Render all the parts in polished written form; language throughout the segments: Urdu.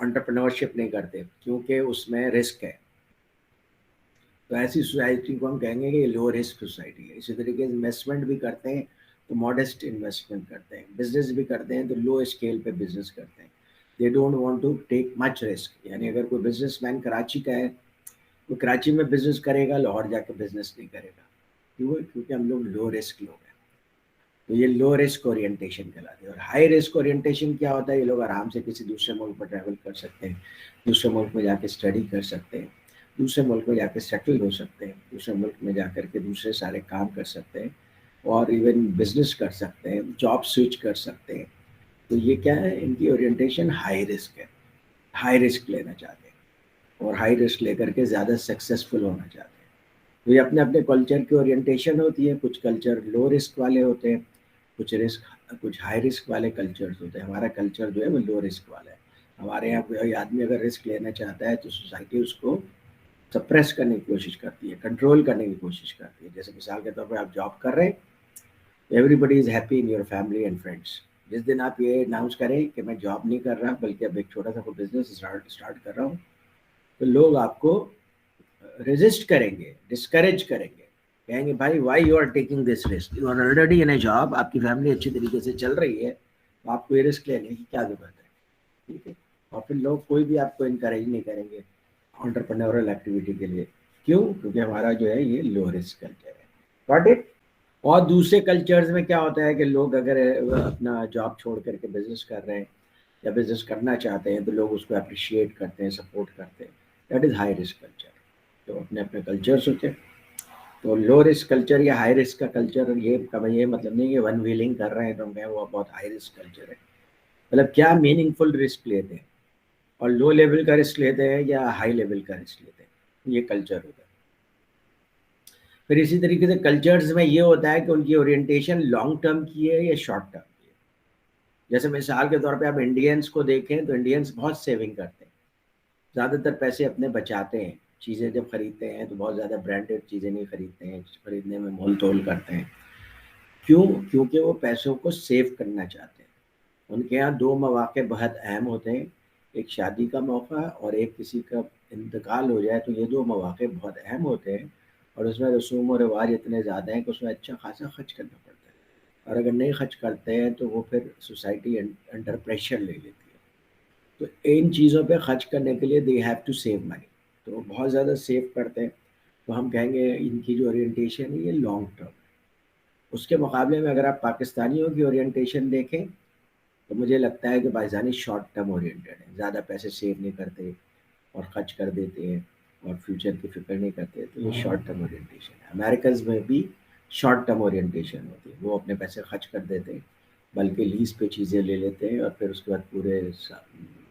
انٹرپرنورشپ نہیں کرتے کیونکہ اس میں رسک ہے. تو ایسی سوسائٹی کو ہم کہیں گے کہ یہ لو رسک سوسائٹی ہے. اسی طریقے سے انویسٹمنٹ بھی کرتے ہیں تو ماڈسٹ انویسٹمنٹ کرتے ہیں, بزنس بھی کرتے ہیں تو لو اسکیل پہ بزنس کرتے ہیں. They don't want to take much risk. یعنی اگر کوئی بزنس مین کراچی کا ہے وہ کراچی میں بزنس کرے گا, لاہور جا کے بزنس نہیں کرے گا. کیوں؟ کیونکہ ہم لوگ لو رسک لوگ ہیں. تو یہ لو رسک اورینٹیشن کہلاتی ہے. اور ہائی رسک اورینٹیشن کیا ہوتا ہے؟ یہ لوگ آرام سے کسی دوسرے ملک پر ٹریول کر سکتے ہیں, دوسرے ملک میں جا کے اسٹڈی کر سکتے ہیں, دوسرے ملک میں جا کے سیٹل ہو سکتے ہیں, دوسرے ملک میں جا کر کے دوسرے سارے کام کر سکتے ہیں, اور ایون بزنس کر سکتے ہیں, جاب سوئچ کر سکتے ہیں. تو یہ کیا ہے؟ ان کی اورینٹیشن ہائی رسک ہے, ہائی رسک لینا چاہتے ہیں اور ہائی رسک لے کر کے زیادہ سکسیزفل ہونا چاہتے ہیں. تو یہ اپنے اپنے کلچر کی اورینٹیشن ہوتی ہے. کچھ کلچر لو رسک والے ہوتے ہیں, کچھ ہائی رسک والے کلچرز ہوتے ہیں. ہمارا کلچر جو ہے وہ لو رسک والا ہے. ہمارے یہاں کوئی آدمی اگر رسک لینا چاہتا ہے تو سوسائٹی اس کو سپریس کرنے کی کوشش کرتی ہے, کنٹرول کرنے کی کوشش کرتی ہے. جیسے مثال کے طور پہ آپ جاب کر رہے ہیں, everybody is happy in your family and friends. جس دن آپ یہ اناؤنس کریں کہ میں جاب نہیں کر رہا بلکہ اب ایک چھوٹا سا کوئی بزنس اسٹارٹ کر رہا ہوں, تو لوگ آپ کو ریزسٹ کریں گے, ڈسکریج کریں گے, کہیں گے بھائی why you are taking this risk, you are already in a job, آپ کی فیملی اچھی طریقے سے چل رہی ہے, تو آپ کو یہ رسک لینے کی کیا ضرورت ہے. ٹھیک ہے. اور پھر لوگ کوئی بھی آپ کو انکریج نہیں کریں گے انٹرپرینورل ایکٹیویٹی کے لیے. کیوں؟ کیونکہ ہمارا جو ہے یہ لو رسک کلچر ہے. Got it. اور دوسرے کلچرز میں کیا ہوتا ہے کہ لوگ اگر اپنا جاب چھوڑ کر کے بزنس کر رہے ہیں یا بزنس کرنا چاہتے ہیں تو لوگ اس کو اپریشیٹ کرتے ہیں, سپورٹ کرتے ہیں. That is high risk culture. تو اپنے اپنے کلچرس ہوتے ہیں. تو لو رسک کلچر یا ہائی رسک کا کلچر یہ مطلب نہیں کہ ون ویلنگ کر رہے ہیں تو ہم کہیں وہ بہت ہائی رسک کلچر ہے. مطلب کیا میننگ فل رسک لیتے ہیں, اور لو لیول کا رسک لیتے ہیں یا ہائی لیول کا رسک لیتے ہیں, یہ کلچر ہوتا ہے. پھر اسی طریقے سے کلچرز میں یہ ہوتا ہے کہ ان کی اورینٹیشن لانگ ٹرم کی ہے یا شارٹ ٹرم کی ہے. جیسے مثال کے طور پہ آپ انڈینس کو دیکھیں تو انڈینس بہت سیونگ کرتے ہیں, زیادہ تر پیسے اپنے بچاتے ہیں. چیزیں جب خریدتے ہیں تو بہت زیادہ برانڈیڈ چیزیں نہیں خریدتے ہیں, خریدنے میں مول تول کرتے ہیں. کیوں؟ کیونکہ وہ پیسوں کو سیو کرنا چاہتے ہیں. ان کے یہاں دو مواقع بہت اہم ہوتے ہیں, ایک شادی کا موقع اور ایک کسی کا انتقال ہو جائے. تو یہ دو مواقع بہت اہم ہوتے ہیں, اور اس میں رسوم و رواج اتنے زیادہ ہیں کہ اس میں اچھا خاصا خرچ کرنا پڑتا ہے. اور اگر نہیں خرچ کرتے ہیں تو وہ پھر سوسائٹی انڈر پریشر لے لیتی ہے. تو ان چیزوں پہ خرچ کرنے کے لیے they have to save money. تو وہ بہت زیادہ سیو کرتے ہیں. تو ہم کہیں گے ان کی جو اورینٹیشن ہے یہ لانگ ٹرم ہے. اس کے مقابلے میں اگر آپ پاکستانیوں کی اورینٹیشن دیکھیں تو مجھے لگتا ہے کہ پاکستانی شارٹ ٹرم اورینٹیڈ ہے, زیادہ پیسے سیو نہیں کرتے اور خرچ کر دیتے ہیں اور فیوچر کی فکر نہیں کرتے. تو یہ شارٹ ٹرم اورینٹیشن ہے. امیریکز میں بھی شارٹ ٹرم اورینٹیشن ہوتی ہے, وہ اپنے پیسے خرچ کر دیتے ہیں, بلکہ لیز پہ چیزیں لے لیتے ہیں اور پھر اس کے بعد پورے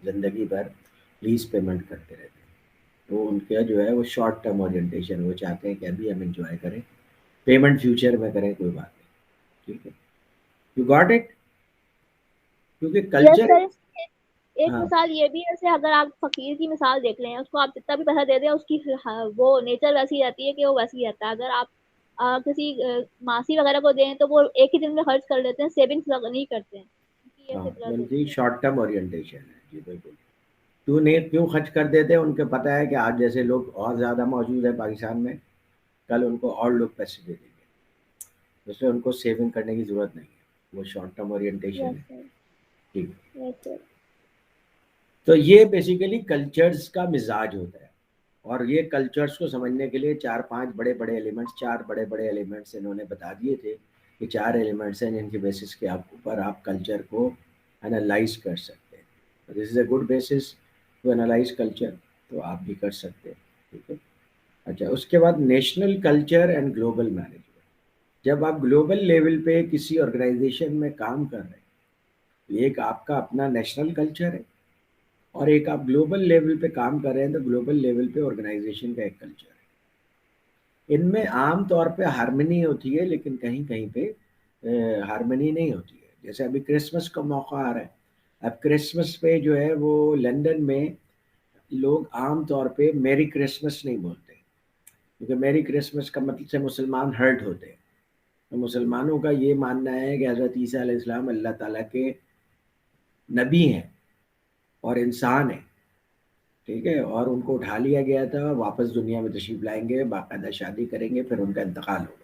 زندگی بھر لیز پیمنٹ کرتے رہتے ہیں. تو ان کا جو ہے وہ شارٹ ٹرم اورینٹیشن, وہ چاہتے ہیں کہ ابھی ہم انجوائے کریں, پیمنٹ فیوچر میں کریں, کوئی بات نہیں. ٹھیک ہے. You got it. کیونکہ یس کلچر. سر. ایک ہاں مثال یہ بھی ہے, جیسے اگر آپ فقیر کی مثال دیکھ لیں, اس کو آپ جتنا بھی پیسہ دے دیں اس کی وہ نیچر ویسی رہتی ہے کہ وہ ویسی رہتا ہے. اگر آپ کسی ماسی وغیرہ کو دیں تو وہ ایک ہی دن میں خرچ کر لیتے ہیں, سیونگس نہیں کرتے ہیں. یہ ہاں, فطرت ان کی ہوتی ہے. شارٹ ٹرم اورینٹیشن ہے. جی بالکل. کیوں خرچ کر دیتے ہیں؟ ان کو پتہ ہے کہ آج جیسے لوگ اور زیادہ موجود ہیں پاکستان میں, کل ان کو اور لوگ پیسے دے دیں گے, اس میں ان کو سیونگ کرنے کی ضرورت نہیں ہے. وہ شارٹ ٹرم اورینٹیشن یس ہے. سر. ٹھیک. یس سر. تو یہ بیسیکلی کلچرز کا مزاج ہوتا ہے. اور یہ کلچرز کو سمجھنے کے لیے چار بڑے بڑے ایلیمنٹس انہوں نے بتا دیے تھے کہ 4 ایلیمنٹس ہیں جن کے بیسس کے اوپر آپ کلچر کو انالائز کر سکتے ہیں. This is a good basis to analyse culture. تو آپ بھی کر سکتے ہیں. ٹھیک ہے. اچھا, اس کے بعد national culture and global management. جب آپ گلوبل لیول پہ کسی آرگنائزیشن میں کام کر رہے ہیں تو ایک آپ کا اپنا نیشنل کلچر ہے, اور ایک آپ گلوبل لیول پہ کام کر رہے ہیں تو گلوبل لیول پہ آرگنائزیشن کا ایک کلچر ہے. ان میں عام طور پہ ہارمنی ہوتی ہے, لیکن کہیں کہیں پہ ہارمنی نہیں ہوتی ہے. جیسے ابھی کرسمس کا موقع آ رہا ہے. اب کرسمس پہ جو ہے وہ لندن میں لوگ عام طور پہ میری کرسمس نہیں بولتے, کیونکہ میری کرسمس کا مطلب سے مسلمان ہرٹ ہوتے ہیں. تو مسلمانوں کا یہ ماننا ہے کہ حضرت عیسیٰ علیہ السلام اللہ تعالیٰ کے نبی ہیں, اور انسان ہیں، ٹھیک ہے، اور ان کو اٹھا لیا گیا تھا، واپس دنیا میں تشریف لائیں گے، باقاعدہ شادی کریں گے، پھر ان کا انتقال ہوگا۔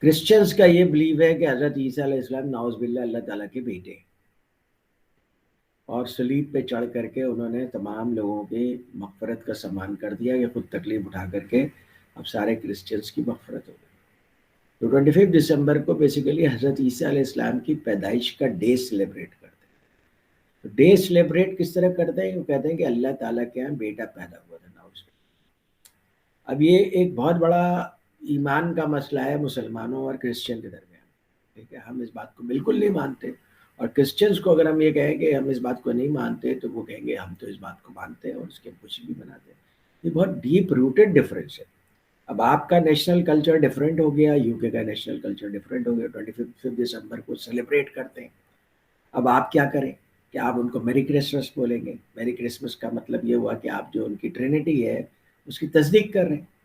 کرسچنز کا یہ بلیو ہے کہ حضرت عیسیٰ علیہ السلام نعوذ باللہ اللہ تعالیٰ کے بیٹے، اور صلیب پہ چڑھ کر کے انہوں نے تمام لوگوں کی مغفرت کا سامان کر دیا، یہ خود تکلیف اٹھا کر کے اب سارے کرسچنز کی مغفرت ہو گئی۔ تو 25 دسمبر کو بیسیکلی حضرت عیسیٰ علیہ السلام کی پیدائش کا ڈے سیلیبریٹ کرتے ہیں۔ تو ڈے سیلیبریٹ کس طرح کرتے ہیں؟ وہ کہتے ہیں کہ اللہ تعالیٰ کے یہاں بیٹا پیدا ہوا تھا، نعوذ باللہ۔ اب یہ ایک بہت بڑا ایمان کا مسئلہ ہے مسلمانوں اور کرسچن کے درمیان، ٹھیک ہے، ہم اس بات کو بالکل نہیں مانتے، اور کرسچنز کو اگر ہم یہ کہیں کہ ہم اس بات کو نہیں مانتے تو وہ کہیں گے ہم تو اس بات کو مانتے ہیں اور اس کے کچھ بھی بناتے ہیں۔ یہ بہت ڈیپ روٹڈ ڈفرینس ہے۔ اب آپ کا نیشنل کلچر ڈفرینٹ ہو گیا، یو کے کا نیشنل کلچر ڈفرینٹ ہو گیا، 25 دسمبر کو سیلیبریٹ کرتے ہیں۔ اب آپ کیا کریں کہ آپ ان کو میری کرسمس بولیں گے؟ میری کرسمس کا مطلب یہ ہوا کہ آپ جو ان کی ٹرینٹی ہے اس کی تصدیق کر رہے ہیں۔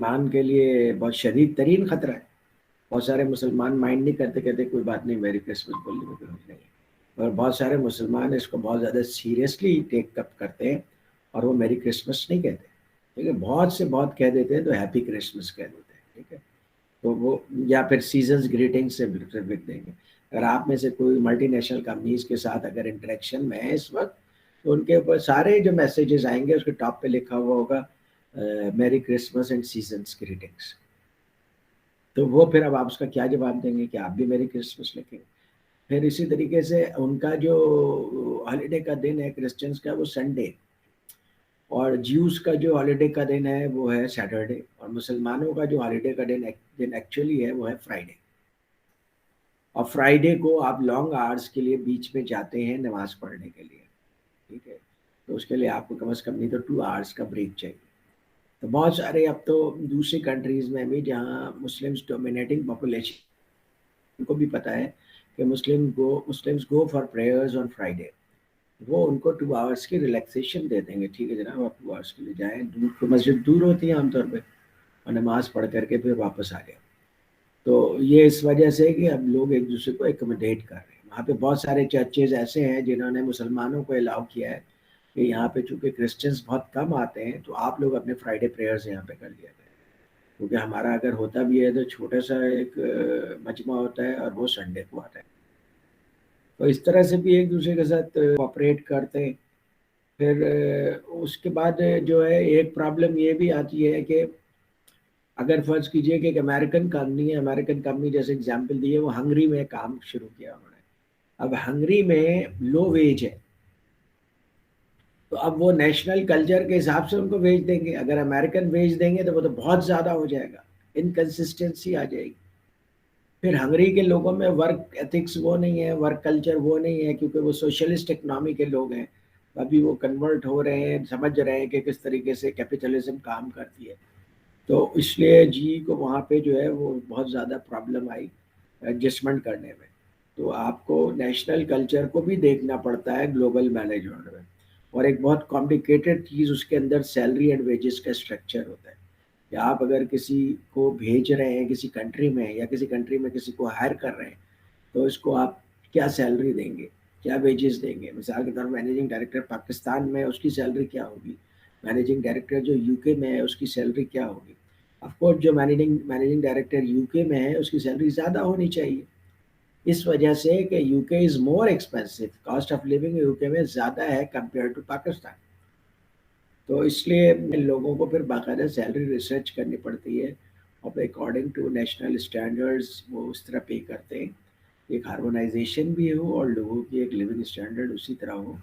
مان کے لیے بہت شدید ترین خطرہ ہے۔ بہت سارے مسلمان مائنڈ نہیں کرتے، کہتے کوئی بات نہیں، میری کرسمس بولنے میں کوئی حرج نہیں ہے، اور بہت سارے مسلمان اس کو بہت زیادہ سیریسلی ٹیک اپ کرتے ہیں اور وہ میری کرسمس نہیں کہتے، ٹھیک ہے، بہت سے بہت کہہ دیتے ہیں تو ہیپی کرسمس کہہ دیتے ہیں، ٹھیک ہے، تو وہ یا پھر سیزنز گریٹنگ سے لکھ دیں گے۔ اگر آپ میں سے کوئی ملٹی نیشنل کمپنیز کے ساتھ اگر انٹریکشن میں ہے اس وقت، تو ان کے اوپر سارے جو میسیجز آئیں گے اس کے ٹاپ پہ لکھا ہوا ہوگا میری کرسمس اینڈ سیزنز گریٹنگس۔ تو وہ پھر اب آپ اس کا کیا جواب دیں گے کہ آپ بھی میری کرسمس لکھیں گے؟ پھر اسی طریقے سے ان کا جو ہالیڈے کا دن ہے کرسچنس کا وہ سنڈے، اور جیوز کا جو ہالیڈے کا دن ہے وہ ہے سیٹرڈے، اور مسلمانوں کا جو ہالیڈے کا دن ایکچولی ہے وہ ہے فرائیڈے۔ اور فرائیڈے کو آپ لانگ آورس کے لیے بیچ میں جاتے ہیں نماز پڑھنے کے لیے، ٹھیک ہے، تو اس کے لیے آپ کو کم از کم نہیں تو 2 آورس کا بریک چاہیے۔ تو بہت سارے اب تو دوسری کنٹریز میں بھی جہاں مسلمس ڈومینیٹنگ پاپولیشن، ان کو بھی پتہ ہے کہ Muslims go for prayers on Friday, وہ ان کو 2 آورس کی ریلیکسیشن دے دیں گے، ٹھیک ہے جناب آپ 2 آورس کے لیے جائیں، مسجد دور ہوتی ہے عام طور پہ، اور نماز پڑھ کر کے پھر واپس آ گئے۔ تو یہ اس وجہ سے کہ اب لوگ ایک دوسرے کو ایکوموڈیٹ کر رہے ہیں۔ وہاں پہ بہت سارے چرچز ایسے ہیں جنہوں نے مسلمانوں کو الاؤ کیا ہے کہ یہاں پہ چونکہ کرسچنس بہت کم آتے ہیں تو آپ لوگ اپنے فرائیڈے پریئرز یہاں پہ کر لیا کریں، کیونکہ ہمارا اگر ہوتا بھی ہے تو چھوٹا سا ایک مجمع ہوتا ہے اور وہ سنڈے کو آتا ہے۔ تو اس طرح سے بھی ایک دوسرے کے ساتھ کوآپریٹ کرتے ہیں۔ پھر اس کے بعد جو ہے ایک پرابلم یہ بھی آتی ہے کہ اگر فرض کیجئے کہ ایک امریکن کمپنی ہے، امریکن کمپنی جیسے اگزامپل دی ہے، وہ ہنگری میں کام شروع کیا انہوں نے، اب ہنگری میں لو ویج ہے، تو اب وہ نیشنل کلچر کے حساب سے ان کو ویج دیں گے، اگر امریکن ویج دیں گے تو وہ تو بہت زیادہ ہو جائے گا، انکنسسٹنسی آ جائے گی۔ پھر ہنگری کے لوگوں میں ورک ایتھکس وہ نہیں ہے، ورک کلچر وہ نہیں ہے، کیونکہ وہ سوشلسٹ اکنامی کے لوگ ہیں، ابھی وہ کنورٹ ہو رہے ہیں، سمجھ رہے ہیں کہ کس طریقے سے کیپیٹلزم کام کرتی ہے، تو اس لیے جی کو وہاں پہ جو ہے وہ بہت زیادہ پرابلم آئی ایڈجسٹمنٹ کرنے میں۔ تو آپ کو نیشنل کلچر کو بھی دیکھنا پڑتا ہے گلوبل مینجمنٹ میں، اور ایک بہت کمپلیکیٹڈ چیز اس کے اندر سیلری اینڈ ویجز کا اسٹرکچر ہوتا ہے، کہ آپ اگر کسی کو بھیج رہے ہیں کسی کنٹری میں، یا کسی کنٹری میں کسی کو ہائر کر رہے ہیں، تو اس کو آپ کیا سیلری دیں گے، کیا ویجز دیں گے؟ مثال کے طور پر مینیجنگ ڈائریکٹر پاکستان میں اس کی سیلری کیا ہوگی، مینیجنگ ڈائریکٹر جو یو کے میں ہے اس کی سیلری کیا ہوگی؟ آف کورس جو مینیجنگ ڈائریکٹر یو کے میں ہے اس کی سیلری زیادہ ہونی چاہیے، اس وجہ سے کہ UK is more expensive, cost of living UK میں زیادہ ہے کمپیئر ٹو پاکستان، تو اس لیے لوگوں کو پھر باقاعدہ سیلری ریسرچ کرنی پڑتی ہے، اور اکارڈنگ ٹو نیشنل اسٹینڈرڈز وہ اس طرح پے کرتے ہیں، ایک ہارمونائزیشن بھی ہو اور لوگوں کی ایک لیونگ اسٹینڈرڈ اسی طرح ہو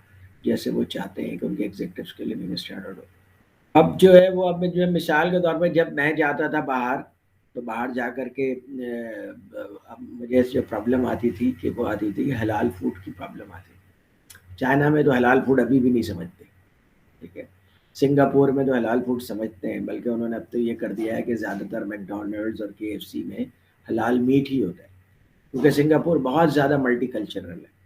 جیسے وہ چاہتے ہیں کہ ان کے ایگزیکٹوز کے لیونگ اسٹینڈرڈ ہو۔ اب جو ہے وہ اب جو ہے مثال کے طور پہ جب میں جاتا تھا باہر، تو باہر جا کر کے اب مجھے جو پرابلم آتی تھی کہ وہ آتی تھی حلال فوڈ کی پرابلم آتی تھی۔ چائنا میں تو حلال فوڈ ابھی بھی نہیں سمجھتے، ٹھیک ہے، سنگاپور میں تو حلال فوڈ سمجھتے ہیں، بلکہ انہوں نے اب تو یہ کر دیا ہے کہ زیادہ تر میکڈونلڈز اور KFC میں حلال میٹ ہی ہوتا ہے، کیونکہ سنگاپور بہت زیادہ ملٹی کلچرل ہے،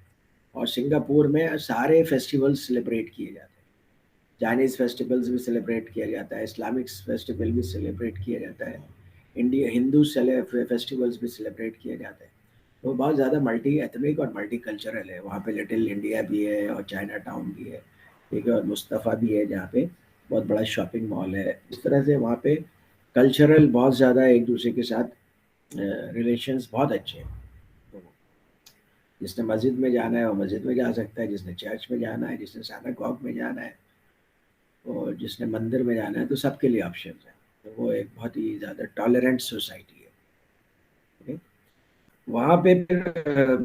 اور سنگاپور میں سارے فیسٹیول سیلیبریٹ کیے جاتے ہیں، چائنیز فیسٹیولز بھی سیلیبریٹ کیا جاتا ہے، اسلامک فیسٹیول بھی سیلیبریٹ کیا جاتا ہے، انڈیا ہندو فیسٹیولز بھی سیلیبریٹ کیا جاتا ہے۔ وہ بہت زیادہ ملٹی ایتھنک اور ملٹی کلچرل ہے. وہاں پہ لٹل انڈیا بھی ہے اور چائنا ٹاؤن بھی ہے, ٹھیک ہے, اور مصطفیٰ بھی ہے جہاں پہ بہت بڑا شاپنگ مال ہے. اس طرح سے وہاں پہ کلچرل بہت زیادہ ایک دوسرے کے ساتھ ریلیشنس بہت اچھے ہیں. تو جس نے مسجد میں جانا ہے وہ مسجد میں جا سکتا ہے, جس نے چرچ میں جانا ہے, جس نے سیناگوگ میں جانا ہے, اور جس نے مندر میں جانا ہے, تو سب کے لیے آپشنز ہیں. تو وہ ایک بہت ہی زیادہ ٹالرنٹ سوسائٹی ہے. ٹھیک ہے؟ وہاں پہ پھر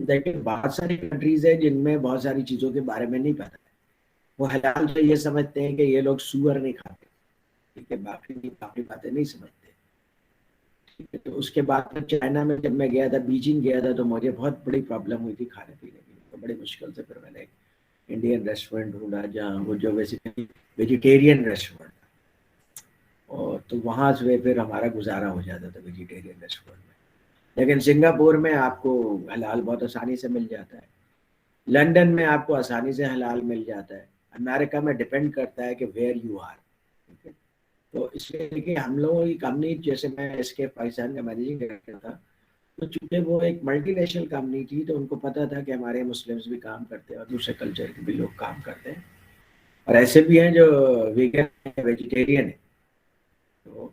دیکھیں بہت ساری کنٹریز ہیں جن میں بہت ساری چیزوں کے بارے میں نہیں پتا ہے. وہ حلال سے یہ سمجھتے ہیں کہ یہ لوگ سور نہیں کھاتے, ٹھیک ہے, باقی باتیں نہیں سمجھتے. ٹھیک ہے, تو اس کے بعد پھر چائنا میں جب میں گیا تھا, بیجنگ گیا تھا, تو مجھے بہت بڑی پرابلم ہوئی تھی کھانے پینے کی. تو بڑی مشکل سے پھر میں نے ایک انڈین ریسٹورینٹ ڈھونڈا جہاں وہ جو بیسیکلی ویجیٹیرین ریسٹورینٹ تھا, اور تو وہاں سے پھر ہمارا گزارا ہو جاتا تھا ویجیٹیرین ریسٹورینٹ میں. لیکن سنگاپور میں آپ کو حلال بہت آسانی سے مل جاتا ہے. لندن میں آپ کو آسانی سے حلال مل جاتا ہے. امریکہ میں ڈپینڈ کرتا ہے کہ ویئر یو آر. ٹھیک ہے, تو اس لیے کہ ہم لوگوں کی کمپنی, جیسے میں اس کے پاکستان کا مینیجنگ ڈائریکٹر تھا, تو چونکہ وہ ایک ملٹی نیشنل کمپنی تھی, تو ان کو پتا تھا کہ ہمارے مسلمس بھی کام کرتے ہیں اور دوسرے کلچر کے بھی لوگ کام کرتے ہیں, اور ایسے بھی ہیں جو ویگن ویجیٹیرین ہیں. تو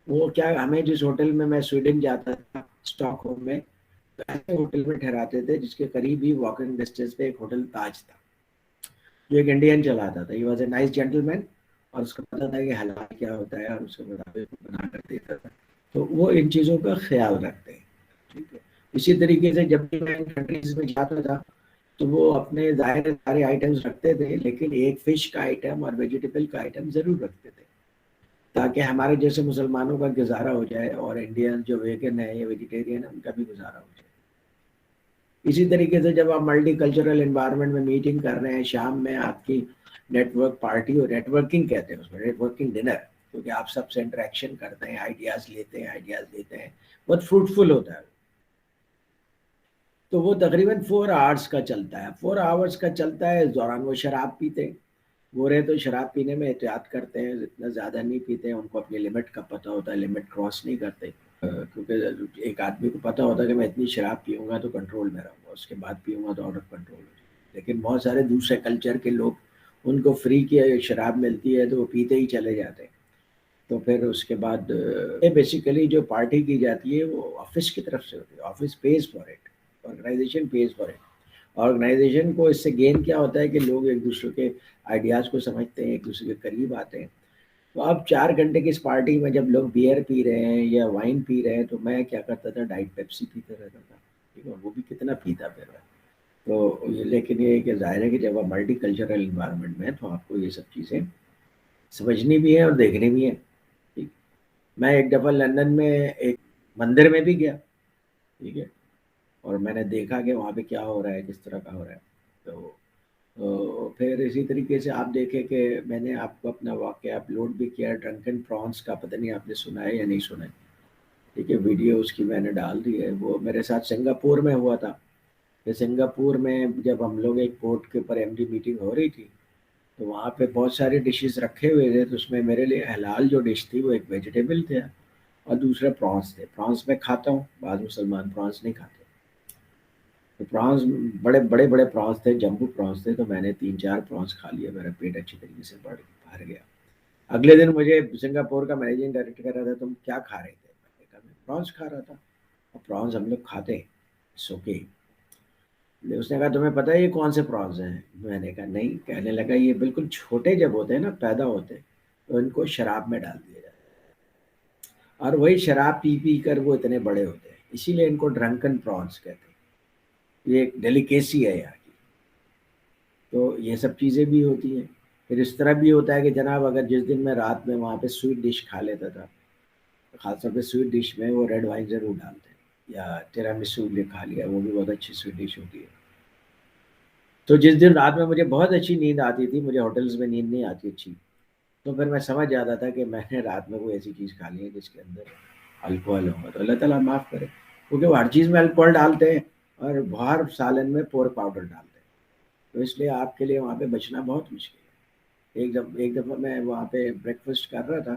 وہ کیا, ہمیں جس ہوٹل میں سویڈن جاتا تھا اسٹاک ہوم میں, تو ایسے ہوٹل میں ٹھہراتے تھے جس کے قریب ہی واکنگ ڈسٹینس پہ ایک ہوٹل تاج تھا, جو ایک انڈین چلاتا تھا. He was a nice gentleman, اور اس کو پتا تھا کہ حلال کیا ہوتا ہے, اور اس کے مطابق بنا کر دیتا تھا. تو وہ ان چیزوں کا خیال رکھتے ہیں. ٹھیک ہے, اسی طریقے سے جب بھی میں ان کنٹریز میں جاتا تھا, تو وہ اپنے ظاہر سارے آئٹمس رکھتے تھے, لیکن ایک فش کا آئٹم اور ویجیٹیبل کا آئٹم ضرور رکھتے تھے, تاکہ ہمارے جیسے مسلمانوں کا گزارا ہو جائے, اور انڈین جو ویگن ہے یا ویجیٹیرین ہے ان کا بھی گزارا ہو جائے. اسی طریقے سے جب آپ ملٹی کلچرل انوائرمنٹ میں میٹنگ کر رہے ہیں, شام میں آپ کی نیٹ ورک پارٹی, اور نیٹ ورکنگ کہتے ہیں اس میں, نیٹ ورکنگ ڈنر, کیونکہ آپ سب سے انٹریکشن کرتے ہیں, آئیڈیاز لیتے ہیں, بہت فروٹفل ہوتا ہے. تو وہ تقریباً 4 آورس کا چلتا ہے. 4 آورس کا چلتا ہے. اس دوران وہ شراب پیتے ہیں. گورے تو شراب پینے میں احتیاط کرتے ہیں, اتنا زیادہ نہیں پیتے ہیں, ان کو اپنی لمٹ کا پتہ ہوتا ہے, لمٹ کراس نہیں کرتے. کیونکہ ایک آدمی کو پتہ ہوتا ہے کہ میں اتنی شراب پیوں گا تو کنٹرول میں رہوں گا, اس کے بعد پیوں گا تو آؤٹ آف کنٹرول ہو جائے. لیکن بہت سارے دوسرے کلچر کے لوگ, ان کو فری کی شراب ملتی ہے تو وہ پیتے ہی چلے جاتے ہیں. تو پھر اس کے بعد بیسیکلی جو پارٹی کی جاتی ہے وہ آفس کی طرف سے ہوتی ہے. Office pays for it, organisation pays for it. Organisation کو اس سے گین کیا ہوتا ہے کہ لوگ ایک دوسرے کے آئیڈیاز کو سمجھتے ہیں, ایک دوسرے کے قریب آتے ہیں. تو اب 4 گھنٹے کی اس پارٹی میں جب لوگ بیئر پی رہے ہیں یا وائن پی رہے ہیں, تو میں کیا کرتا تھا, ڈائٹ پیپسی پیتا رہتا تھا. ٹھیک ہے, وہ بھی کتنا پیتا پھر رہا. تو لیکن یہ کہ ظاہر ہے کہ جب آپ ملٹی کلچرل انوائرمنٹ میں, تو آپ کو یہ سب چیزیں سمجھنی بھی ہیں اور دیکھنی بھی ہیں. ٹھیک, میں ایک دفعہ لندن میں ایک مندر میں بھی گیا, ٹھیک ہے, اور میں نے دیکھا کہ وہاں پہ کیا ہو رہا ہے, کس طرح کا ہو رہا ہے. تو پھر اسی طریقے سے آپ دیکھیں کہ میں نے آپ کو اپنا واقعہ اپلوڈ بھی کیا, ڈرنکن پرانس کا, پتہ نہیں آپ نے سنا ہے یا نہیں سنا ہے. ٹھیک ہے, ویڈیو اس کی میں نے ڈال دی ہے. وہ میرے ساتھ سنگاپور میں ہوا تھا. کہ سنگاپور میں جب ہم لوگ ایک پورٹ کے اوپر ایم ڈی میٹنگ ہو رہی تھی, تو وہاں پہ بہت سارے ڈشز رکھے ہوئے تھے. تو اس میں میرے لیے حلال جو ڈش تھی وہ ایک ویجیٹیبل تھا, اور دوسرا پرانس تھے. پرانس میں کھاتا ہوں, بعض مسلمان پرانس نہیں کھاتے. تو پرانس بڑے بڑے پرانس تھے, جمبو پرانس تھے. تو میں نے 3-4 پرانس کھا لیا, میرا پیٹ اچھی طریقے سے بھر گیا. اگلے دن مجھے سنگاپور کا مینیجنگ ڈائریکٹر کہہ رہا تھا, تم کیا کھا رہے تھے؟ میں نے کہا میں پرانس کھا رہا تھا. اور پرانس ہم لوگ کھاتے ہیں, سوکے. اس نے کہا تمہیں پتہ ہے یہ کون سے پرانس ہیں؟ میں نے کہا نہیں. کہنے لگا یہ بالکل چھوٹے جب ہوتے ہیں نا, پیدا ہوتے ہیں, تو ان کو شراب میں ڈال دیا جاتا ہے, اور وہی شراب پی پی کر وہ اتنے بڑے ہوتے ہیں. اسی لیے ان کو ڈرنکن پرانس کہتے ہیں. یہ ایک ڈیلیکیسی ہے یہاں کی. تو یہ سب چیزیں بھی ہوتی ہیں. پھر اس طرح بھی ہوتا ہے کہ جناب اگر جس دن میں رات میں وہاں پہ سویٹ ڈش کھا لیتا تھا, خاص طور پہ سویٹ ڈش میں وہ ریڈ وائن ضرور ڈالتے ہیں, یا تیرامیسو بھی کھا لیا, وہ بھی بہت اچھی سویٹ ڈش ہوتی ہے. تو جس دن رات میں مجھے بہت اچھی نیند آتی تھی, مجھے ہوٹلز میں نیند نہیں آتی اچھی, تو پھر میں سمجھ جاتا تھا کہ میں نے رات میں کوئی ایسی چیز کھا لی ہے جس کے اندر الکوہل ہوگا. تو اللہ تعالیٰ معاف کرے, کیونکہ وہ ہر چیز میں الکوہل ڈالتے ہیں, اور باہر سالن میں پور پاؤڈر ڈالتے ہیں. تو اس لیے آپ کے لیے وہاں پہ بچنا بہت مشکل ہے. ایک دفعہ میں وہاں پہ بریک فاسٹ کر رہا تھا,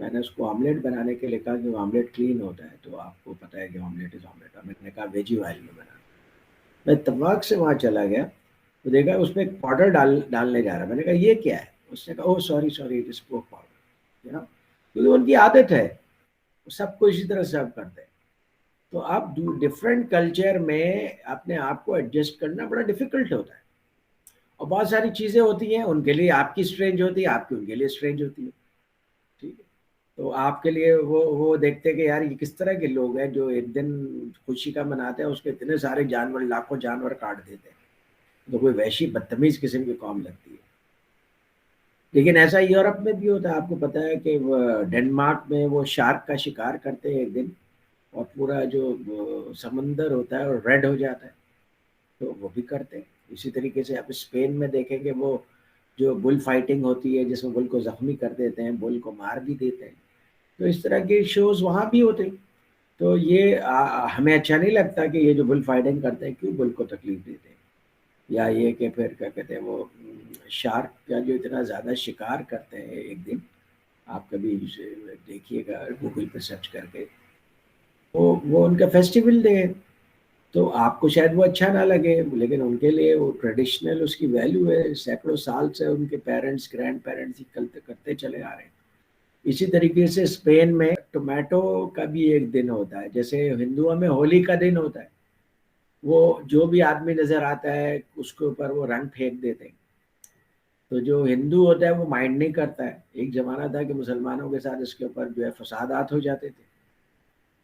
میں نے اس کو آملیٹ بنانے کے لیے کہا کہ آملیٹ کلین ہوتا ہے، تو آپ کو پتہ ہے کہ آملیٹ از آملیٹ، اور میں نے کہا ویجی آئل میں بنا. میں اتفاق سے وہاں چلا گیا تو دیکھا اس میں ایک پاؤڈر ڈالنے جا رہا. میں نے کہا یہ کیا ہے؟ اس نے کہا oh sorry sorry it is pork powder, کیونکہ ان کی عادت ہے، وہ سب کو اسی طرح سرو کرتے ہیں. تو اب ڈفرینٹ کلچر میں اپنے آپ کو ایڈجسٹ کرنا بڑا ڈیفیکلٹ ہوتا ہے، اور بہت ساری چیزیں ہوتی ہیں ان کے لیے آپ کی اسٹرینج ہوتی ہے، آپ کی ان کے لیے اسٹرینج ہوتی ہے. ٹھیک ہے، تو آپ کے لیے وہ دیکھتے کہ یار یہ کس طرح کے لوگ ہیں جو ایک دن خوشی کا مناتے ہیں اس کے اتنے سارے جانور، لاکھوں جانور کاٹ دیتے ہیں. تو کوئی وحشی بدتمیز قسم کی قوم لگتی ہے. لیکن ایسا یورپ میں بھی ہوتا ہے. آپ کو پتا ہے کہ ڈنمارک میں وہ شارک کا شکار کرتے ہیں ایک دن، اور پورا جو سمندر ہوتا ہے وہ ریڈ ہو جاتا ہے. تو وہ بھی کرتے ہیں. اسی طریقے سے آپ اسپین میں دیکھیں گے وہ جو بل فائٹنگ ہوتی ہے جس میں بل کو زخمی کر دیتے ہیں، بل کو مار بھی دیتے ہیں. تو اس طرح کے شوز وہاں بھی ہوتے ہیں. تو یہ ہمیں اچھا نہیں لگتا کہ یہ جو بل فائٹنگ کرتے ہیں کیوں بل کو تکلیف دیتے ہیں، یا یہ کہ پھر کیا کہتے ہیں وہ شارک کا جو اتنا زیادہ شکار کرتے ہیں ایک دن. آپ کبھی دیکھیے گا گوگل پہ سرچ کر کے، وہ ان کا فیسٹیول ڈے ہے. تو آپ کو شاید وہ اچھا نہ لگے، لیکن ان کے لیے وہ ٹریڈیشنل اس کی ویلیو ہے. سینکڑوں سال سے ان کے پیرنٹس گرینڈ پیرنٹس کرتے چلے آ رہے ہیں. اسی طریقے سے اسپین میں ٹومیٹو کا بھی ایک دن ہوتا ہے، جیسے ہندوؤں میں ہولی کا دن ہوتا ہے. وہ جو بھی آدمی نظر آتا ہے اس کے اوپر وہ رنگ پھینک دیتے ہیں. تو جو ہندو ہوتا ہے وہ مائنڈ نہیں کرتا ہے. ایک زمانہ تھا کہ مسلمانوں کے ساتھ اس کے اوپر جو ہے فسادات ہو جاتے تھے.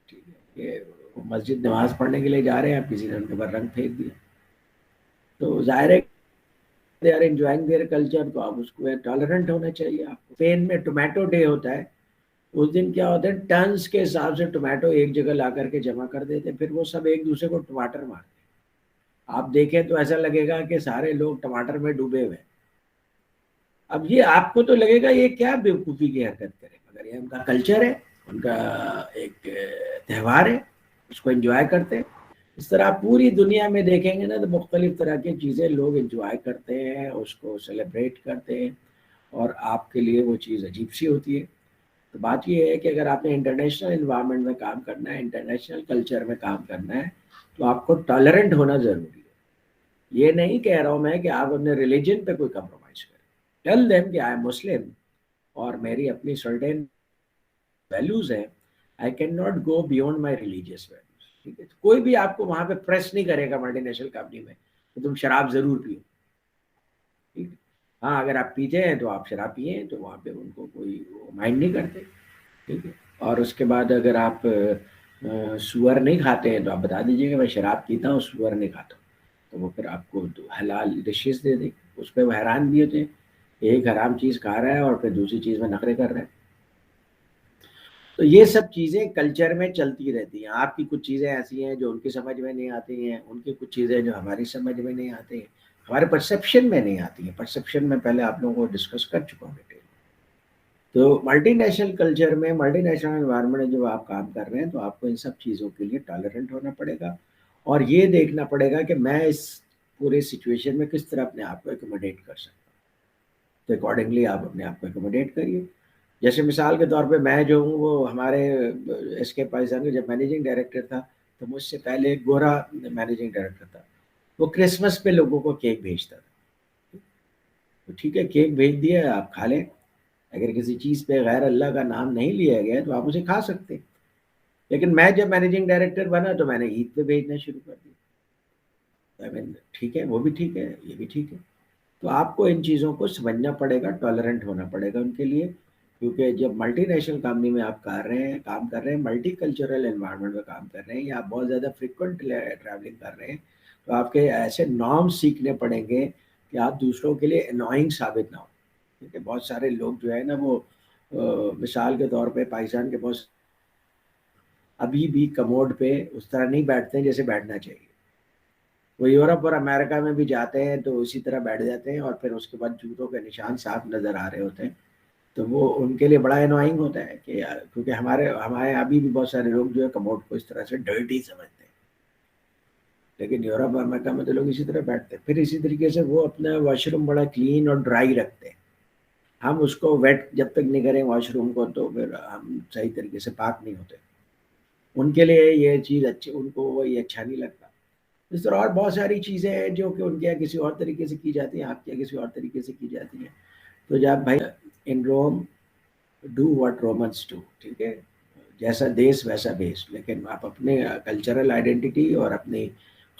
ٹھیک ہے کہ وہ مسجد نماز پڑھنے کے لیے جا رہے ہیں، آپ کسی نے ان کے اوپر رنگ پھینک دیا. تو ظاہر ہے they are enjoying their culture, تو آپ اس کو ٹالرنٹ ہونا چاہیے. آپ کو اسپین میں ٹومیٹو ڈے ہوتا ہے. اس دن کیا ہوتا ہے ٹنس کے حساب سے ٹومیٹو ایک جگہ لا کر کے جمع کر دیتے ہیں، پھر وہ سب ایک دوسرے کو ٹماٹر مارتے ہیں. آپ دیکھیں تو ایسا لگے گا کہ سارے لوگ ٹماٹر میں ڈوبے ہوئے. اب یہ آپ کو تو لگے گا یہ کیا بیوقوفی کی حرکت کرے، مگر یہ ان کا کلچر ہے، ان کا ایک تہوار ہے، اس کو انجوائے کرتے ہیں. اس طرح آپ پوری دنیا میں دیکھیں گے نا تو مختلف طرح کی چیزیں لوگ انجوائے کرتے ہیں، اس کو سیلیبریٹ کرتے ہیں، اور آپ کے لیے وہ چیز عجیب سی ہوتی ہے. تو بات یہ ہے کہ اگر آپ نے انٹرنیشنل انوائرمنٹ میں کام کرنا ہے، انٹرنیشنل کلچر میں کام کرنا ہے، تو آپ کو ٹالرنٹ ہونا ضروری ہے. یہ نہیں کہہ رہا ہوں میں کہ آپ اپنے ریلیجن پہ کوئی کمپرومائز کریں. ٹیل دیم کہ آئی ایم مسلم اور میری اپنی سرٹین ویلیوز ہیں. I can not go beyond my religious values. ٹھیک ہے، کوئی بھی آپ کو وہاں پہ پریس نہیں کرے گا ملٹی نیشنل کمپنی میں کہ تم شراب ضرور پیو. ٹھیک ہے، ہاں اگر آپ پیتے ہیں تو آپ شراب پیئیں، تو وہاں پہ ان کو کوئی مائنڈ نہیں کرتے. ٹھیک ہے، اور اس کے بعد اگر آپ سور نہیں کھاتے ہیں تو آپ بتا دیجیے کہ میں شراب پیتا ہوں، سور نہیں کھاتا ہوں. تو وہ پھر آپ کو حلال ڈشز دے دیں. اس پہ وہ حیران بھی ہوتے ہیں، ایک حرام چیز کھا رہا ہے اور پھر دوسری چیز میں نخرے کر رہا ہے. تو یہ سب چیزیں کلچر میں چلتی رہتی ہیں. آپ کی کچھ چیزیں ایسی ہیں جو ان کی سمجھ میں نہیں آتی ہیں، ان کی کچھ چیزیں جو ہماری سمجھ میں نہیں آتی ہیں، ہمارے پرسیپشن میں نہیں آتی ہیں. پرسیپشن میں پہلے آپ لوگوں کو ڈسکس کر چکا ہوں ڈیٹیل. تو ملٹی نیشنل کلچر میں، ملٹی نیشنل انوائرمنٹ میں جو آپ کام کر رہے ہیں تو آپ کو ان سب چیزوں کے لیے ٹالرنٹ ہونا پڑے گا، اور یہ دیکھنا پڑے گا کہ میں اس پورے سچویشن میں کس طرح اپنے آپ کو ایکوموڈیٹ کر سکتا ہوں. تو اکارڈنگلی آپ اپنے آپ کو ایکوموڈیٹ کریے. جیسے مثال کے طور پہ میں جو ہوں وہ ہمارے ایس کے پاکستان کا جب مینیجنگ ڈائریکٹر تھا تو مجھ سے پہلے ایک گورا مینیجنگ ڈائریکٹر تھا. وہ کرسمس پہ لوگوں کو کیک بھیجتا تھا. تو ٹھیک ہے، کیک بھیج دیا، آپ کھا لیں. اگر کسی چیز پہ غیر اللہ کا نام نہیں لیا گیا تو آپ اسے کھا سکتے. لیکن میں جب مینیجنگ ڈائریکٹر بنا تو میں نے عید پہ بھیجنا شروع کر دیا. ٹھیک ہے، وہ بھی ٹھیک ہے، یہ بھی ٹھیک ہے. تو آپ کو ان چیزوں کو سمجھنا پڑے گا، ٹالرنٹ ہونا پڑے گا ان کے لیے. کیونکہ جب ملٹی نیشنل کمپنی میں آپ کام کر رہے ہیں، ملٹی کلچرل انوائرمنٹ میں کام کر رہے ہیں، یا آپ بہت زیادہ فریکوینٹ ٹریولنگ کر رہے ہیں، تو آپ کے ایسے نارم سیکھنے پڑیں گے کہ آپ دوسروں کے لیے انوائنگ ثابت نہ ہو. کیونکہ بہت سارے لوگ جو ہے نا وہ مثال کے طور پہ پاکستان کے بہت ابھی بھی کموڈ پہ اس طرح نہیں بیٹھتے ہیں جیسے بیٹھنا چاہیے. وہ یورپ اور امریکہ میں بھی جاتے ہیں تو اسی طرح بیٹھ جاتے ہیں، اور پھر اس کے بعد جوتوں کے نشان صاف نظر آ رہے ہوتے ہیں. تو وہ ان کے لیے بڑا انوائنگ ہوتا ہے کہ کیونکہ ہمارے ابھی بھی بہت سارے لوگ جو ہے کموڈ کو اس طرح سے ڈرٹی سمجھتے ہیں. لیکن یورپ اور امریکہ میں تو لوگ اسی طرح بیٹھتے ہیں. پھر اسی طریقے سے وہ اپنا واش روم بڑا کلین اور ڈرائی رکھتے ہیں. ہم اس کو ویٹ جب تک نہیں کریں واش روم کو تو پھر ہم صحیح طریقے سے پاک نہیں ہوتے. ان کے لیے یہ چیز اچھی، ان کو وہ یہ اچھا نہیں لگتا. اس طرح اور بہت ساری چیزیں ہیں جو کہ ان کے یہاں کسی اور طریقے سے کی جاتی ہیں، آپ کے یہاں کسی اور طریقے سے کی جاتی ہیں. تو جب بھائی ان روم ڈو واٹ رومنس ڈو، ٹھیک ہے، جیسا دیس ویسا بیس، لیکن آپ اپنے کلچرل آئیڈینٹی اور اپنی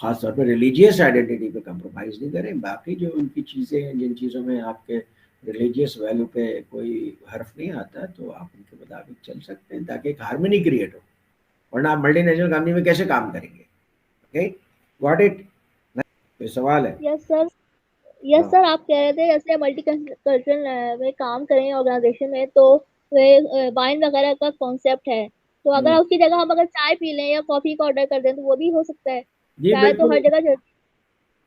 خاص طور پہ ریلیجیس آئیڈینٹی پہ کمپرومائز نہیں کریں. باقی جو ان کی چیزیں ہیں، جن چیزوں میں آپ کے ریلیجیس ویلو پہ کوئی حرف نہیں آتا، تو آپ ان کے مطابق چل سکتے ہیں تاکہ ایک ہارمنی کریٹ ہو. ورنہ آپ ملٹی نیشنل کمپنی میں کیسے کام کریں گے؟ اوکے، واٹ اٹ، یہ سوال ہے. یس سر. یس ہاں سر، آپ کہہ رہے تھے جیسے ملٹی کلچرل میں کام کریں آرگنائزیشن میں تو وائن وغیرہ کا کانسیپٹ ہے، تو اگر ہوں، اس کی جگہ ہم اگر چائے پی لیں یا کافی کا آرڈر کر دیں تو وہ بھی ہو سکتا ہے. جی چائے تو بالکل. ہر جگہ چلتی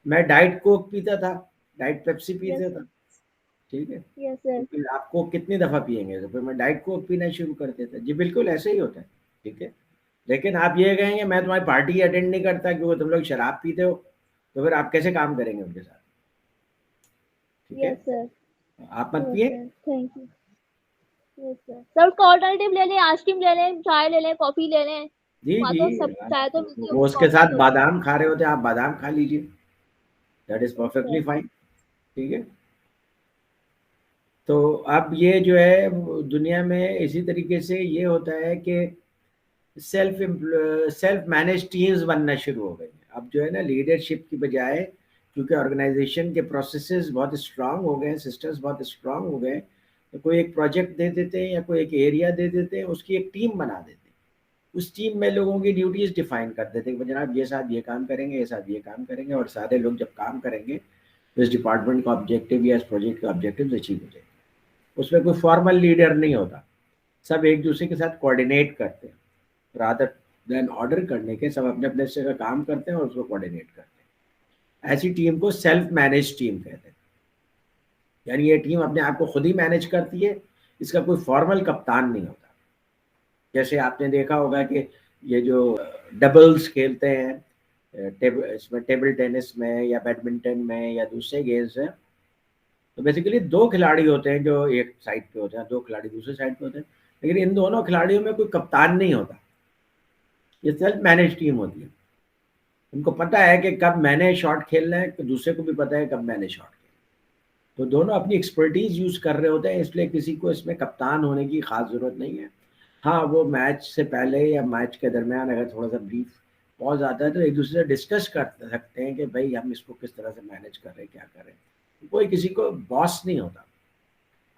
میں ڈائٹ کوک پیتا تھا، ڈائٹ پیپسی ہے. پیتا یس تھا، سر. ٹھیک ہے. یس سر. تو پھر آپ کو کتنی دفعہ پئیں گے؟ تو پھر میں ڈائٹ کوک پینا شروع کر دیتا. جی بالکل ایسے ہی ہوتا ہے، ٹھیک ہے. لیکن آپ یہ کہیں گے میں تمہاری پارٹی اٹینڈ نہیں کرتا کیونکہ تم لوگ شراب پیتے ہو، تو پھر آپ کیسے کام کریں گے ان کے ساتھ؟ ٹھیک ہے، یس سر. آپ مت یس پیئیں. سر. Thank you. Yes sir. سر اس کا آلٹرنیٹیو لے لیں، آئس کریم لے لیں، چائے لے لیں، کافی لے لیں. جی وہاں جی، تو سب چائے تو ملتی وہ ہوگی، اس کے کافی ساتھ نہیں ہوتی. بادام کھا رہے ہوتے ہیں، آپ بادام کھا لیجیے، that is yes sir. Perfectly fine. ٹھیک ہے. تو اب یہ جو ہے دنیا میں اسی طریقے سے یہ ہوتا ہے کہ سیلف مینج ٹیمز بننا شروع ہو گئی ہیں. اب جو ہے نا لیڈرشپ کی بجائے، کیونکہ آرگنائزیشن کے پروسیسز بہت اسٹرانگ ہو گئے ہیں، سسٹمز بہت اسٹرانگ ہو گئے ہیں، تو کوئی ایک پروجیکٹ دے دیتے ہیں یا کوئی ایک ایریا دے دیتے ہیں، اس کی ایک ٹیم بنا دیتے ہیں. اس ٹیم میں لوگوں کی ڈیوٹیز ڈیفائن کر دیتے ہیں کہ جناب یہ صاحب یہ کام کریں گے، یہ صاحب یہ کام کریں گے، اور سارے لوگ جب کام کریں گے تو اس ڈپارٹمنٹ کا آبجیکٹو یا اس پروجیکٹ کا آبجیکٹو اچیو ہو جائے گا. اس میں کوئی فارمل لیڈر نہیں ہوتا، سب ایک دوسرے کے ساتھ کوآرڈینیٹ کرتے ہیں. رادر دین آرڈر کرنے کے، سب اپنے اپنے سے کا کام کرتے ہیں اور اس کو کوآرڈینیٹ کرتے ہیں. ایسی ٹیم کو سیلف مینج ٹیم کہتے ہیں. یعنی یہ ٹیم اپنے آپ کو خود ہی مینج کرتی ہے، اس کا کوئی فارمل کپتان نہیں ہوتا. جیسے آپ نے دیکھا ہوگا کہ یہ جو ڈبلز کھیلتے ہیں اس میں ٹیبل ٹینس میں یا بیڈمنٹن میں یا دوسرے گیمز ہیں، تو بیسیکلی دو کھلاڑی ہوتے ہیں جو ایک سائڈ پہ ہوتے ہیں، دو کھلاڑی دوسرے سائڈ پہ ہوتے ہیں، لیکن ان دونوں کھلاڑیوں میں کوئی کپتان نہیں ہوتا. یہ سیلف مینج ٹیم ہوتی ہے. ان کو پتہ ہے کہ کب میں نے شاٹ کھیلنا ہے، دوسرے کو بھی پتہ ہے کب میں نے شاٹ کھیلنا ہے. تو دونوں اپنی ایکسپرٹیز یوز کر رہے ہوتے ہیں، اس لیے کسی کو اس میں کپتان ہونے کی خاص ضرورت نہیں ہے. ہاں وہ میچ سے پہلے یا میچ کے درمیان اگر تھوڑا سا بریف پاز آتا ہے تو ایک دوسرے سے ڈسکس کر سکتے ہیں کہ بھائی ہم اس کو کس طرح سے مینج کر رہے ہیں، کیا کر رہے ہیں. کوئی کسی کو باس نہیں ہوتا.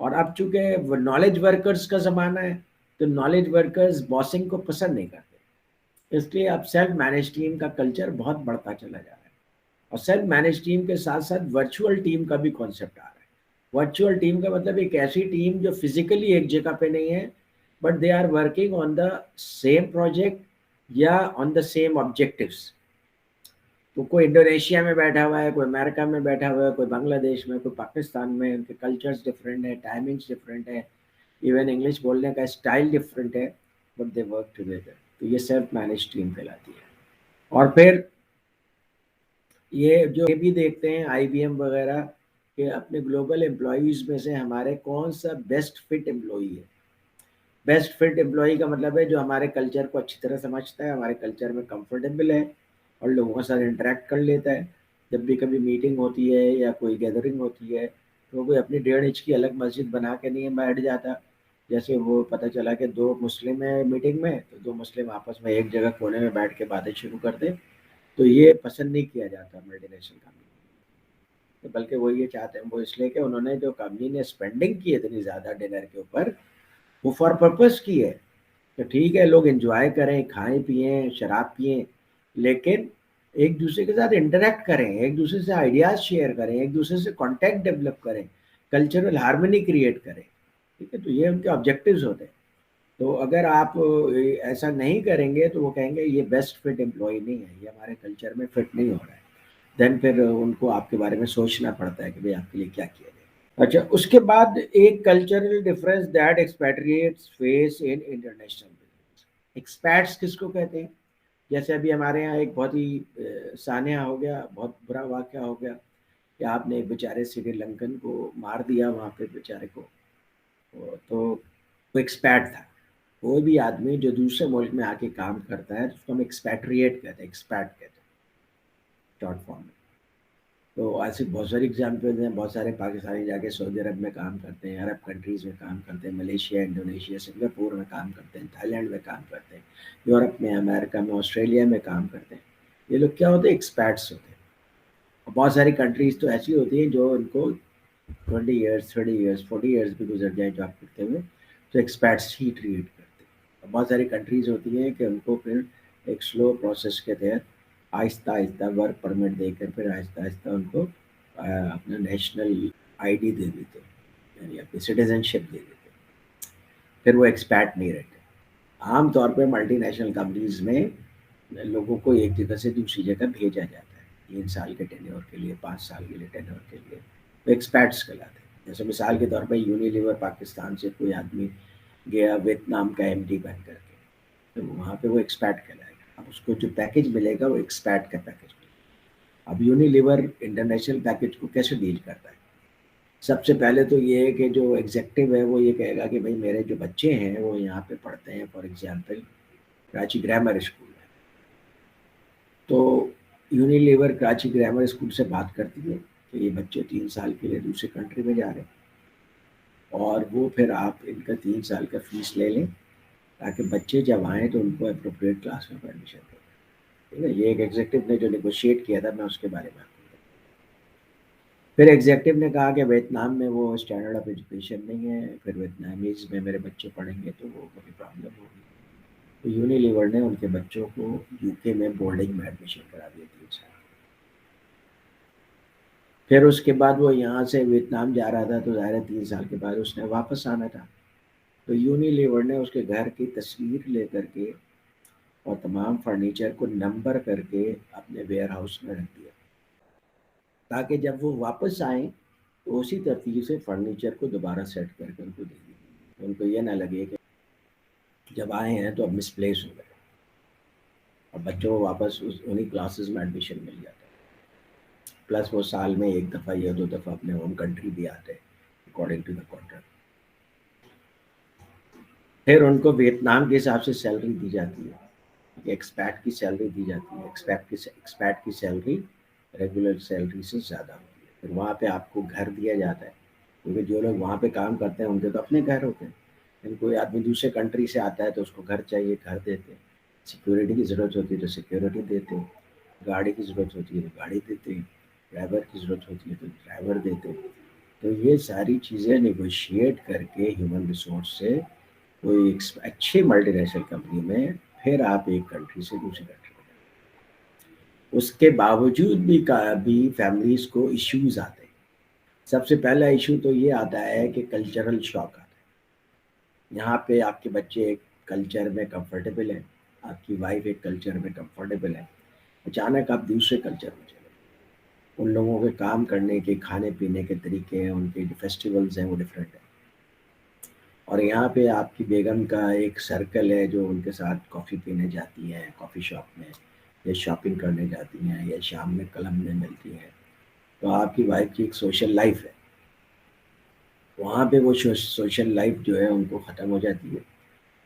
اور اب چونکہ نالج ورکرز کا زمانہ ہے تو نالج ورکرز باسنگ کو پسند نہیں کرتے، اس لیے اب سیلف مینج ٹیم کا کلچر بہت بڑھتا چلا جا رہا ہے. اور سیلف مینج ٹیم کے ساتھ ساتھ ورچوئل ٹیم کا بھی کانسیپٹ آ رہا ہے. ورچوئل ٹیم کا مطلب ایک ایسی ٹیم جو فزیکلی ایک جگہ پہ نہیں ہے، but they are working on the same project یا آن دا سیم آبجیکٹیوس. تو کوئی انڈونیشیا میں بیٹھا ہوا ہے، کوئی امریکہ میں بیٹھا ہوا ہے، کوئی بنگلہ دیش میں، کوئی پاکستان میں، ان کے کلچرز ڈفرینٹ ہیں، ٹائمنگس ڈفرینٹ ہیں، ایون انگلش بولنے کا اسٹائل ڈفرینٹ ہے، بٹ دے ورک ٹوگیدر. تو یہ سیلف مینج ٹیم کہلاتی ہے. اور پھر یہ جو بھی دیکھتے ہیں آئی بی ایم وغیرہ کہ اپنے گلوبل امپلائیز میں سے ہمارے کون سا بیسٹ فٹ امپلائی ہے. بیسٹ فٹ امپلائی کا مطلب ہے جو ہمارے کلچر کو اچھی طرح سمجھتا ہے، ہمارے کلچر میں کمفرٹیبل ہے اور لوگوں کے ساتھ انٹریکٹ کر لیتا ہے. جب بھی کبھی میٹنگ ہوتی ہے یا کوئی گیدرنگ ہوتی ہے تو کوئی اپنی 1.5 انچ کی الگ مسجد بنا کے نہیں بیٹھ جاتا. جیسے وہ پتہ چلا کہ دو مسلم ہیں میٹنگ میں، تو دو مسلم آپس میں ایک جگہ کونے میں بیٹھ کے باتیں شروع کر دیں، تو یہ پسند نہیں کیا جاتا ملٹی نیشنل کمپنی. بلکہ وہ یہ چاہتے ہیں، وہ اس لیے کہ انہوں نے جو کمپنی نے اسپینڈنگ کی اتنی زیادہ ڈنر کے اوپر، وہ فار پرپز کی ہے کہ ٹھیک ہے لوگ انجوائے کریں، کھائیں پئیں، شراب پئیں، لیکن ایک دوسرے کے ساتھ انٹریکٹ کریں، ایک دوسرے سے آئیڈیاز شیئر کریں، ایک دوسرے سے کانٹیکٹ ڈیولپ کریں، کلچرل ہارمنی کریٹ کریں. ٹھیک ہے، تو یہ ان کے آبجیکٹیوز ہوتے ہیں. تو اگر آپ ایسا نہیں کریں گے تو وہ کہیں گے یہ بیسٹ فٹ امپلائی نہیں ہے، یہ ہمارے کلچر میں فٹ نہیں ہو رہا ہے. دین پھر ان کو آپ کے بارے میں سوچنا پڑتا ہے کہ بھئی آپ کے لیے کیا کیا جائے. اچھا، اس کے بعد ایک cultural difference that expatriates face in international business. Expats کس کو کہتے ہیں؟ جیسے ابھی ہمارے یہاں ایک بہت ہی سانحہ ہو گیا، بہت برا واقعہ ہو گیا کہ آپ نے ایک بیچارے سری لنکن کو مار دیا وہاں پہ بیچارے کو. تو وہ ایکسپیٹ تھا. کوئی بھی آدمی جو دوسرے ملک میں آ کے کام کرتا ہے تو اس کو ہم ایکسپیٹریٹ کہتے ہیں, ایکسپیٹ کہتے ہیں شارٹ فارم میں. تو ایسی بہت ساری ایگزامپلز ہیں. بہت سارے پاکستانی جا کے سعودی عرب میں کام کرتے ہیں, عرب کنٹریز میں کام کرتے ہیں, ملیشیا, انڈونیشیا, سنگاپور میں کام کرتے ہیں, تھائی لینڈ میں کام کرتے ہیں, یورپ میں, امریکہ میں, آسٹریلیا میں کام کرتے ہیں. یہ لوگ کیا ہوتے ہیں, ایکسپیٹس ہوتے ہیں. اور بہت ساری کنٹریز تو ایسی ہوتی ہیں جو ان کو 20 ایئرس, 30 ایئرس, 40 ایئرس بھی گزر جائیں جاب کرتے ہوئے تو ایکسپیٹس ہی ٹریٹ کرتے ہیں. اور بہت ساری کنٹریز ہوتی ہیں کہ ان کو پھر ایک سلو پروسیس کے تحت آہستہ آہستہ ورک پرمٹ دے کر پھر آہستہ آہستہ ان کو اپنا نیشنل آئی ڈی دے دیتے, یعنی اپنی سٹیزن شپ دے دیتے, پھر وہ ایکسپیٹ نہیں رہتے. عام طور پہ ملٹی نیشنل کمپنیز میں لوگوں کو ایک جگہ سے دوسری جگہ بھیجا جاتا ہے 3 سال کے ٹینیور کے لیے, 5 سال کے لیے ٹینیور کے لیے, وہ ایکسپیٹس کہلاتے ہیں. جیسے مثال کے طور پہ یونیلیور پاکستان سے کوئی آدمی گیا ویتنام کا ایم ڈی بن کر کے, تو وہاں پہ وہ ایکسپیٹ کہلائے گا. اب اس کو جو پیکج ملے گا وہ ایکسپیٹ کا پیکج ملے گا. اب یونیلیور انٹرنیشنل پیکج کو کیسے ڈیل کرتا ہے؟ سب سے پہلے تو یہ ہے کہ جو ایگزیکٹو ہے وہ یہ کہے گا کہ بھائی میرے جو بچے ہیں وہ یہاں پہ پڑھتے ہیں, for example Karachi grammar school میں, تو یونیلیور کراچی گرامر اسکول سے بات کرتی ہے کہ یہ بچے 3 سال کے لیے دوسری کنٹری میں جا رہے ہیں, اور وہ پھر آپ ان کا 3 سال کا فیس لے لیں تاکہ بچے جب آئیں تو ان کو اپروپریٹ کلاس میں ایڈمیشن کریں. ٹھیک ہے, یہ ایک ایگزیکٹو نے جو نیگوشیٹ کیا تھا, میں اس کے بارے میں آپ کو بتاؤں. پھر ایگزیکٹو نے کہا کہ ویتنام میں وہ اسٹینڈرڈ آف ایجوکیشن نہیں ہے, پھر ویتنامیز میں میرے بچے پڑھیں گے تو وہ بڑی پرابلم ہوگی. تو یونیلیور نے ان کے بچوں کو یو کے میں بورڈنگ میں ایڈمیشن کرا دیا 3 سال. پھر اس کے بعد وہ یہاں سے ویتنام جا رہا تھا تو ظاہر ہے 3 سال کے بعد اس نے واپس آنا تھا. تو یونیلیور نے اس کے گھر کی تصویر لے کر کے اور تمام فرنیچر کو نمبر کر کے اپنے ویئر ہاؤس میں رکھ دیا تاکہ جب وہ واپس آئیں تو اسی ترتیب سے فرنیچر کو دوبارہ سیٹ کر کے ان کو دے دیا. ان کو یہ نہ لگے کہ جب آئے ہیں تو اب مس پلیس ہو گئے, اور بچوں کو واپس انہیں کلاسز میں ایڈمیشن مل جاتا ہے. پلس وہ سال میں 1 دفعہ یا 2 دفعہ اپنے ہوم کنٹری بھی آتے ہیں اکارڈنگ ٹو دا کانٹریکٹ. پھر ان کو ویتنام کے حساب سے سیلری دی جاتی ہے, ایکسپیٹ کی سیلری دی جاتی ہے. ایکسپیٹ کی سیلری ریگولر سیلری سے زیادہ ہوتی ہے. پھر وہاں پہ آپ کو گھر دیا جاتا ہے, کیونکہ جو لوگ وہاں پہ کام کرتے ہیں ان کے تو اپنے گھر ہوتے ہیں. لیکن کوئی آدمی دوسرے کنٹری سے آتا ہے تو اس کو گھر چاہیے, گھر دیتے ہیں. سیکورٹی کی ضرورت ہوتی ہے تو سیکورٹی دیتے ہیں, گاڑی کی ضرورت ہوتی ہے تو گاڑی دیتے ہیں, ڈرائیور کی ضرورت ہوتی ہے تو ڈرائیور دیتے ہیں. تو یہ ساری چیزیں نیگوشیٹ کر کے ہیومن ریسورس سے کوئی اچھی ملٹی نیشنل کمپنی میں پھر آپ ایک کنٹری سے دوسری کنٹری میں جاتے. اس کے باوجود بھی فیملیز کو ایشوز آتے ہیں. سب سے پہلا ایشو تو یہ آتا ہے کہ کلچرل شاک آتا ہے. یہاں پہ آپ کے بچے ایک کلچر میں کمفرٹیبل ہیں, آپ کی وائف ایک کلچر میں کمفرٹیبل ہے, اچانک آپ دوسرے کلچر میں چلے. ان لوگوں کے کام کرنے کے, کھانے پینے کے طریقے ہیں, ان کے جو فیسٹیولز ہیں وہ ڈفرینٹ ہیں. اور یہاں پہ آپ کی بیگم کا ایک سرکل ہے جو ان کے ساتھ کافی پینے جاتی ہیں کافی شاپ میں, یا شاپنگ کرنے جاتی ہیں, یا شام میں کلب میں ملتی ہیں. تو آپ کی وائف کی ایک سوشل لائف ہے, وہاں پہ وہ سوشل لائف جو ہے ان کو ختم ہو جاتی ہے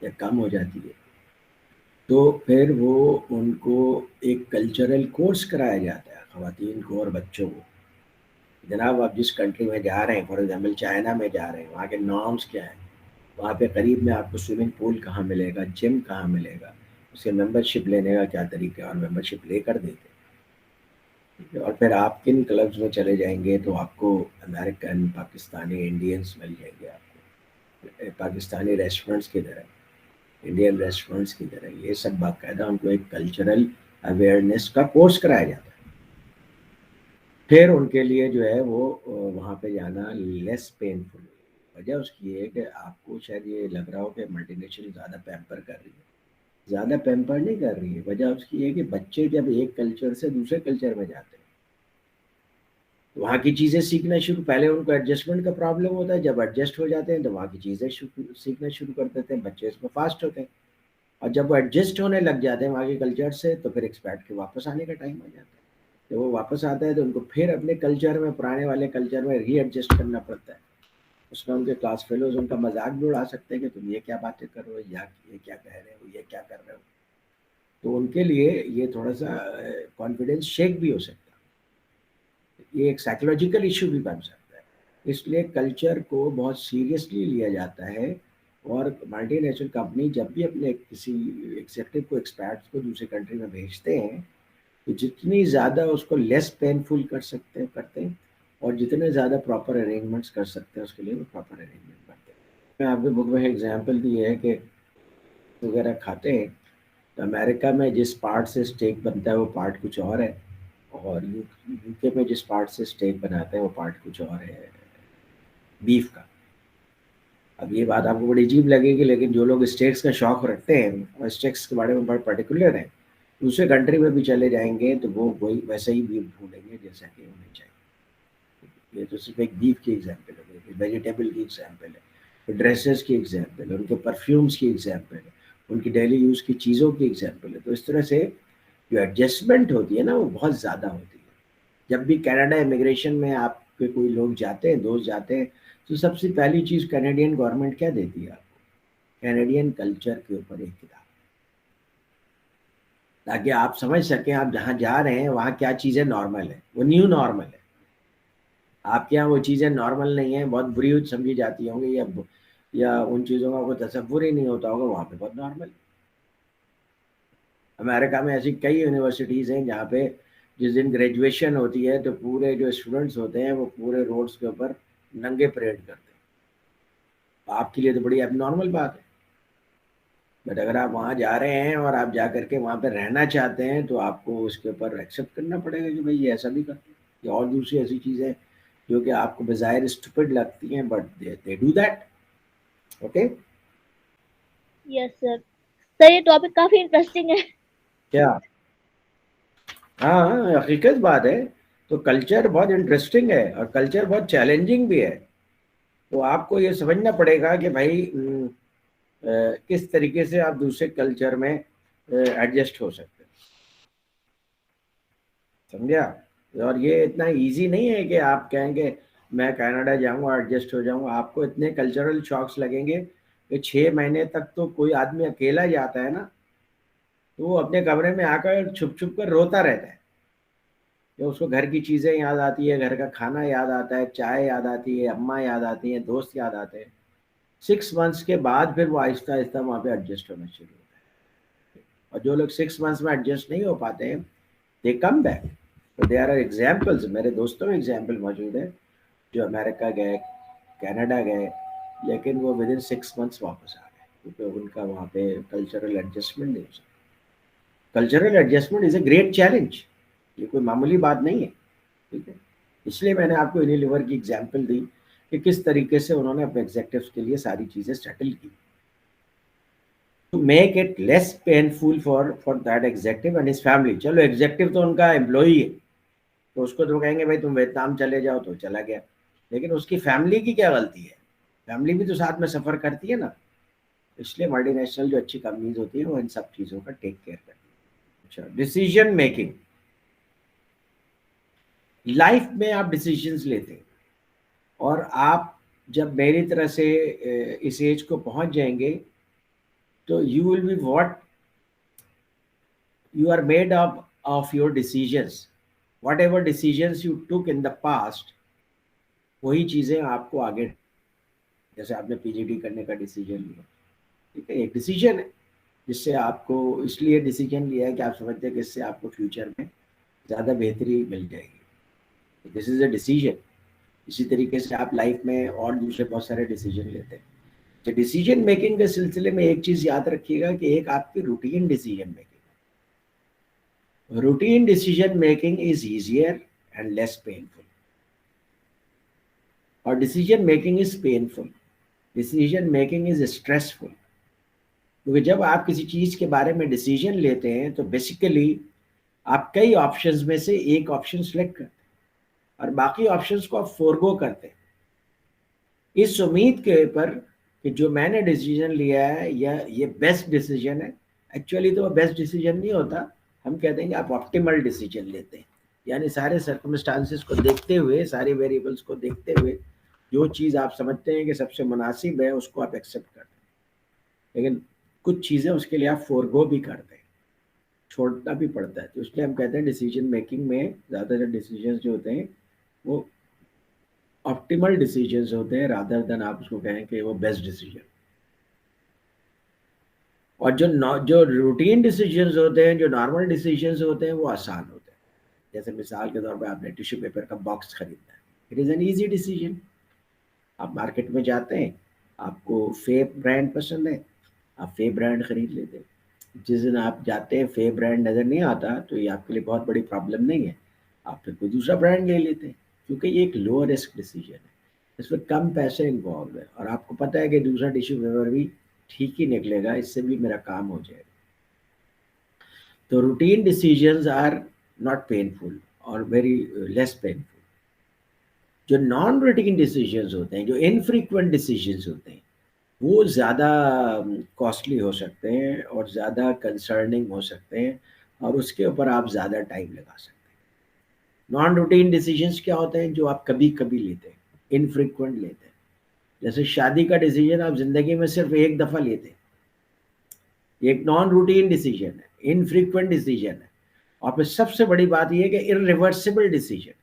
یا کم ہو جاتی ہے. تو پھر وہ ان کو ایک کلچرل کورس کرایا جاتا ہے خواتین کو اور بچوں کو. جناب آپ جس کنٹری میں جا رہے ہیں, فار ایگزامپل چائنا میں جا رہے ہیں, وہاں کے نارمس کیا ہیں, وہاں پہ قریب میں آپ کو سوئمنگ پول کہاں ملے گا, جم کہاں ملے گا, اس کے ممبر شپ لینے کا کیا طریقہ ہے, اور ممبر شپ لے کر دیتے. اور پھر آپ کن کلبز میں چلے جائیں گے تو آپ کو امریکن, پاکستانی, انڈینس مل جائیں گے. آپ کو پاکستانی ریسٹورنٹس کی طرح, انڈین ریسٹورنٹس کی طرح, یہ سب باقاعدہ ان کو ایک کلچرل اویئرنیس کا کورس کرایا جاتا ہے. پھر ان کے لیے جو ہے وہ وہاں پہ جانا لیس پینفل. وجہ اس کی ہے کہ آپ کو شاید یہ لگ رہا ہو کہ ملٹی نیشنل زیادہ پیمپر کر رہی ہے. زیادہ پیمپر نہیں کر رہی ہے, وجہ اس کی ہے کہ بچے جب ایک کلچر سے دوسرے کلچر میں جاتے ہیں وہاں کی چیزیں سیکھنا شروع, پہلے ان کو ایڈجسٹمنٹ کا پرابلم ہوتا ہے, جب ایڈجسٹ ہو جاتے ہیں تو وہاں کی چیزیں سیکھنا شروع کر دیتے ہیں, بچے اس میں فاسٹ ہوتے ہیں. اور جب وہ ایڈجسٹ ہونے لگ جاتے ہیں وہاں کے کلچر سے تو پھر ایکسپیکٹ کے واپس آنے کا ٹائم ہو جاتا ہے. جب وہ واپس آتا ہے تو ان کو پھر اپنے کلچر میں, پرانے والے کلچر میں ری ایڈجسٹ کرنا پڑتا ہے. اس میں ان کے کلاس فیلوز ان کا مذاق بھی اڑا سکتے ہیں کہ تم یہ کیا باتیں کر رہے ہو، یہ کیا کہہ رہے ہو، یہ کیا کر رہے ہو. تو ان کے لیے یہ تھوڑا سا کانفیڈینس شیک بھی ہو سکتا ہے، یہ ایک سائیکولوجیکل ایشو بھی بن سکتا ہے. اس لیے کلچر کو بہت سیریسلی لیا جاتا ہے. اور ملٹی نیشنل کمپنی جب بھی اپنے کسی ایگزیکٹو کو ایکسپیرٹس کو دوسرے کنٹری میں بھیجتے ہیں تو جتنی زیادہ اس کو لیس پینفل کر سکتے ہیں کرتے ہیں، اور جتنے زیادہ پراپر ارینجمنٹس کر سکتے ہیں اس کے لیے وہ پراپر ارینجمنٹ کرتے ہیں. میں آپ کے بک میں ایگزامپل دی ہے کہ وغیرہ کھاتے ہیں تو امریکہ میں جس پارٹ سے اسٹیک بنتا ہے وہ پارٹ کچھ اور ہے، اور یو کے میں جس پارٹ سے اسٹیک بناتے ہیں وہ پارٹ کچھ اور ہے بیف کا. اب یہ بات آپ کو بڑی عجیب لگے گی، لیکن جو لوگ اسٹیکس کا شوق رکھتے ہیں اور اسٹیکس کے بارے میں بڑے پرٹیکولر ہیں، دوسرے کنٹری میں بھی چلے جائیں گے تو وہ وہی ویسے ہی بیف ڈھونڈیں گے جیسا کہ ہونا چاہیے. یہ تو صرف ایک بیف کی ایگزامپل ہے، ویجیٹیبل کی ایگزامپل ہے، ڈریسز کی ایگزامپل ہے، ان کے پرفیومس کی ایگزامپل ہے، ان کی ڈیلی یوز کی چیزوں کی ایگزامپل ہے. تو اس طرح سے جو ایڈجسٹمنٹ ہوتی ہے نا وہ بہت زیادہ ہوتی ہے. جب بھی کینیڈا امیگریشن میں آپ کے کوئی لوگ جاتے ہیں، دوست جاتے ہیں، تو سب سے پہلی چیز کینیڈین گورنمنٹ کیا دیتی ہے آپ کو؟ کینیڈین کلچر کے اوپر ایک کتاب، تاکہ آپ سمجھ سکیں آپ جہاں جا رہے ہیں وہاں کیا چیزیں نارمل ہیں، وہ نیو نارمل ہے. آپ کے یہاں وہ چیزیں نارمل نہیں ہیں، بہت بری سمجھی جاتی ہوں گی، یا ان چیزوں کا کوئی تصور ہی نہیں ہوتا ہوگا، وہاں پہ بہت نارمل. امریکہ میں ایسی کئی یونیورسٹیز ہیں جہاں پہ جس دن گریجویشن ہوتی ہے تو پورے جو اسٹوڈنٹس ہوتے ہیں وہ پورے روڈس کے اوپر ننگے پریڈ کرتے ہیں. آپ کے لیے تو بڑی اب نارمل بات ہے، بٹ اگر آپ وہاں جا رہے ہیں اور آپ جا کر کے وہاں پہ رہنا چاہتے ہیں تو آپ کو اس کے اوپر ایکسیپٹ کرنا پڑے گا کہ بھائی یہ ایسا بھی کرتے ہیں. یا اور دوسری ایسی چیزیں جو کہ آپ کو بظاہر اسٹوپڈ لگتی ہیں but they do that. Okay. Yes sir. Sir یہ ٹاپک کافی انٹرسٹنگ ہے. کیا؟ ہاں حقیقت بات ہے. تو کلچر بہت انٹرسٹنگ ہے اور کلچر بہت چیلنجنگ بھی ہے. تو آپ کو یہ سمجھنا پڑے گا کہ بھائی کس طریقے سے آپ دوسرے کلچر میں ایڈجسٹ ہو سکتے ہیں. سمجھا؟ اور یہ اتنا ایزی نہیں ہے کہ آپ کہیں گے میں کینیڈا جاؤں گا ایڈجسٹ ہو جاؤں گا. آپ کو اتنے کلچرل شاکس لگیں گے کہ 6 مہینے تک تو کوئی آدمی اکیلا جاتا ہے نا تو وہ اپنے کمرے میں آ کر چھپ چھپ کر روتا رہتا ہے کہ اس کو گھر کی چیزیں یاد آتی ہے، گھر کا کھانا یاد آتا ہے، چائے یاد آتی ہے، اماں یاد آتی ہیں، دوست یاد آتے ہیں. 6 منتھس کے بعد پھر وہ آہستہ آہستہ وہاں پہ ایڈجسٹ ہونا شروع ہوتا ہے. اور جو لوگ 6 منتھس میں ایڈجسٹ نہیں ہو پاتے ہیں دے کم بیک. تو دے آر ایگزامپلس، میرے دوستوں میں ایگزامپل موجود ہے جو امریکہ گئے، کینیڈا گئے، لیکن وہ ود ان 6 منتھس واپس آ گئے کیونکہ ان کا وہاں پہ کلچرل ایڈجسٹمنٹ نہیں ہو سکتا. Cultural adjustment is a great challenge, یہ کوئی معمولی بات نہیں ہے. ٹھیک ہے. اس لیے میں نے آپ کو یونیلیور کی ایگزامپل دی کہ کس طریقے سے انہوں نے اپنے ایگزیکٹوز کے لیے ساری چیزیں سیٹل کی to make it less painful for that executive and his family. چلو ایگزیکٹو تو ان کا امپلائی ہے تو اس کو تو کہیں گے بھائی تم ویتنام چلے جاؤ تو چلا گیا، لیکن اس کی فیملی کی کیا غلطی ہے؟ فیملی بھی تو ساتھ میں سفر کرتی ہے نا. اس لیے ملٹی نیشنل جو اچھی کمپنیز ہوتی ہیں وہ ان سب چیزوں کا ٹیک کیئر کرتی ہیں. اچھا، ڈیسیژن میکنگ. لائف میں آپ ڈیسیژنس لیتے ہیں اور آپ جب میری طرح سے اس ایج کو پہنچ جائیں گے تو you will be what you are made up of your decisions. Whatever decisions you took in the past وہی چیزیں آپ کو آگے، جیسے آپ نے پی جی ڈی کرنے کا ڈیسیجن لیا، ٹھیک ہے، ایک ڈیسیجن ہے جس سے آپ کو اس لیے ڈیسیجن لیا ہے کہ آپ سمجھتے ہیں کہ اس سے آپ کو فیوچر میں زیادہ بہتری مل جائے گی. دس از اے ڈیسیجن. اسی طریقے سے آپ لائف میں اور دوسرے بہت سارے ڈیسیجن لیتے ہیں. تو ڈیسیجن میکنگ کے سلسلے میں ایک چیز یاد رکھیے گا کہ ایک آپ کی routine decision making. Routine decision making is easier and less painful, اور decision making is painful. Decision making is stressful. کیونکہ جب آپ کسی چیز کے بارے میں ڈیسیجن لیتے ہیں تو بیسیکلی آپ کئی آپشنز میں سے ایک آپشن سلیکٹ کرتے ہیں اور باقی آپشنز کو آپ فورگو کرتے ہیں اس امید کے اوپر کہ جو میں نے ڈیسیجن لیا ہے یا یہ بیسٹ ڈیسیجن ہے. ایکچولی تو وہ بیسٹ ڈیسیجن نہیں ہوتا، ہم کہتے ہیں کہ آپ آپٹیمل ڈیسیجن لیتے ہیں، یعنی سارے سرکمسٹانسز کو دیکھتے ہوئے، سارے ویریبلس کو دیکھتے ہوئے جو چیز آپ سمجھتے ہیں کہ سب سے مناسب ہے اس کو آپ ایکسیپٹ کرتے ہیں، لیکن کچھ چیزیں اس کے لیے آپ فورگو بھی کرتے ہیں، چھوڑنا بھی پڑتا ہے. تو اس لیے ہم کہتے ہیں ڈیسیجن میکنگ میں زیادہ تر ڈیسیجنز جو ہوتے ہیں وہ آپٹیمل ڈیسیجنز ہوتے ہیں رادر دین آپ اس کو کہیں کہ وہ بیسٹ ڈیسیجن. اور جو روٹین ڈیسیجنز ہوتے ہیں، جو نارمل ڈیسیجنز ہوتے ہیں، وہ آسان ہوتے ہیں. جیسے مثال کے طور پہ آپ نے ٹیشو پیپر کا باکس خریدنا ہے، it is an easy decision. آپ مارکیٹ میں جاتے ہیں، آپ کو فے برانڈ پسند ہے، آپ فے برانڈ خرید لیتے ہیں. جس دن آپ جاتے ہیں فے برانڈ نظر نہیں آتا تو یہ آپ کے لیے بہت بڑی پرابلم نہیں ہے، آپ پھر کوئی دوسرا برانڈ لے لیتے ہیں، کیونکہ یہ ایک لو رسک ڈیسیجن ہے، اس میں کم پیسے انوالو ہے، اور آپ کو پتہ ہے کہ دوسرا ٹیشو پیپر بھی ٹھیک ہی نکلے گا، اس سے بھی میرا کام ہو جائے گا. تو routine decisions are not painful اور ویری لیس پینفل. جو نان روٹین ڈیسیجنز ہوتے ہیں، جو انفریکوینٹ ڈیسیجنز ہوتے ہیں، وہ زیادہ کاسٹلی ہو سکتے ہیں اور زیادہ کنسرننگ ہو سکتے ہیں، اور اس کے اوپر آپ زیادہ ٹائم لگا سکتے ہیں. نان روٹین ڈیسیجنز کیا ہوتے ہیں؟ جو آپ کبھی کبھی لیتے ہیں، انفریکوینٹ لیتے ہیں. جیسے شادی کا ڈیسیجن آپ زندگی میں صرف ایک دفعہ لیتے ہیں، یہ ایک نان روٹین ڈیسیجن ہے، انفریکوینٹ ڈیسیجن ہے. اور پھر سب سے بڑی بات یہ ہے کہ ارریورسبل ڈیسیجن.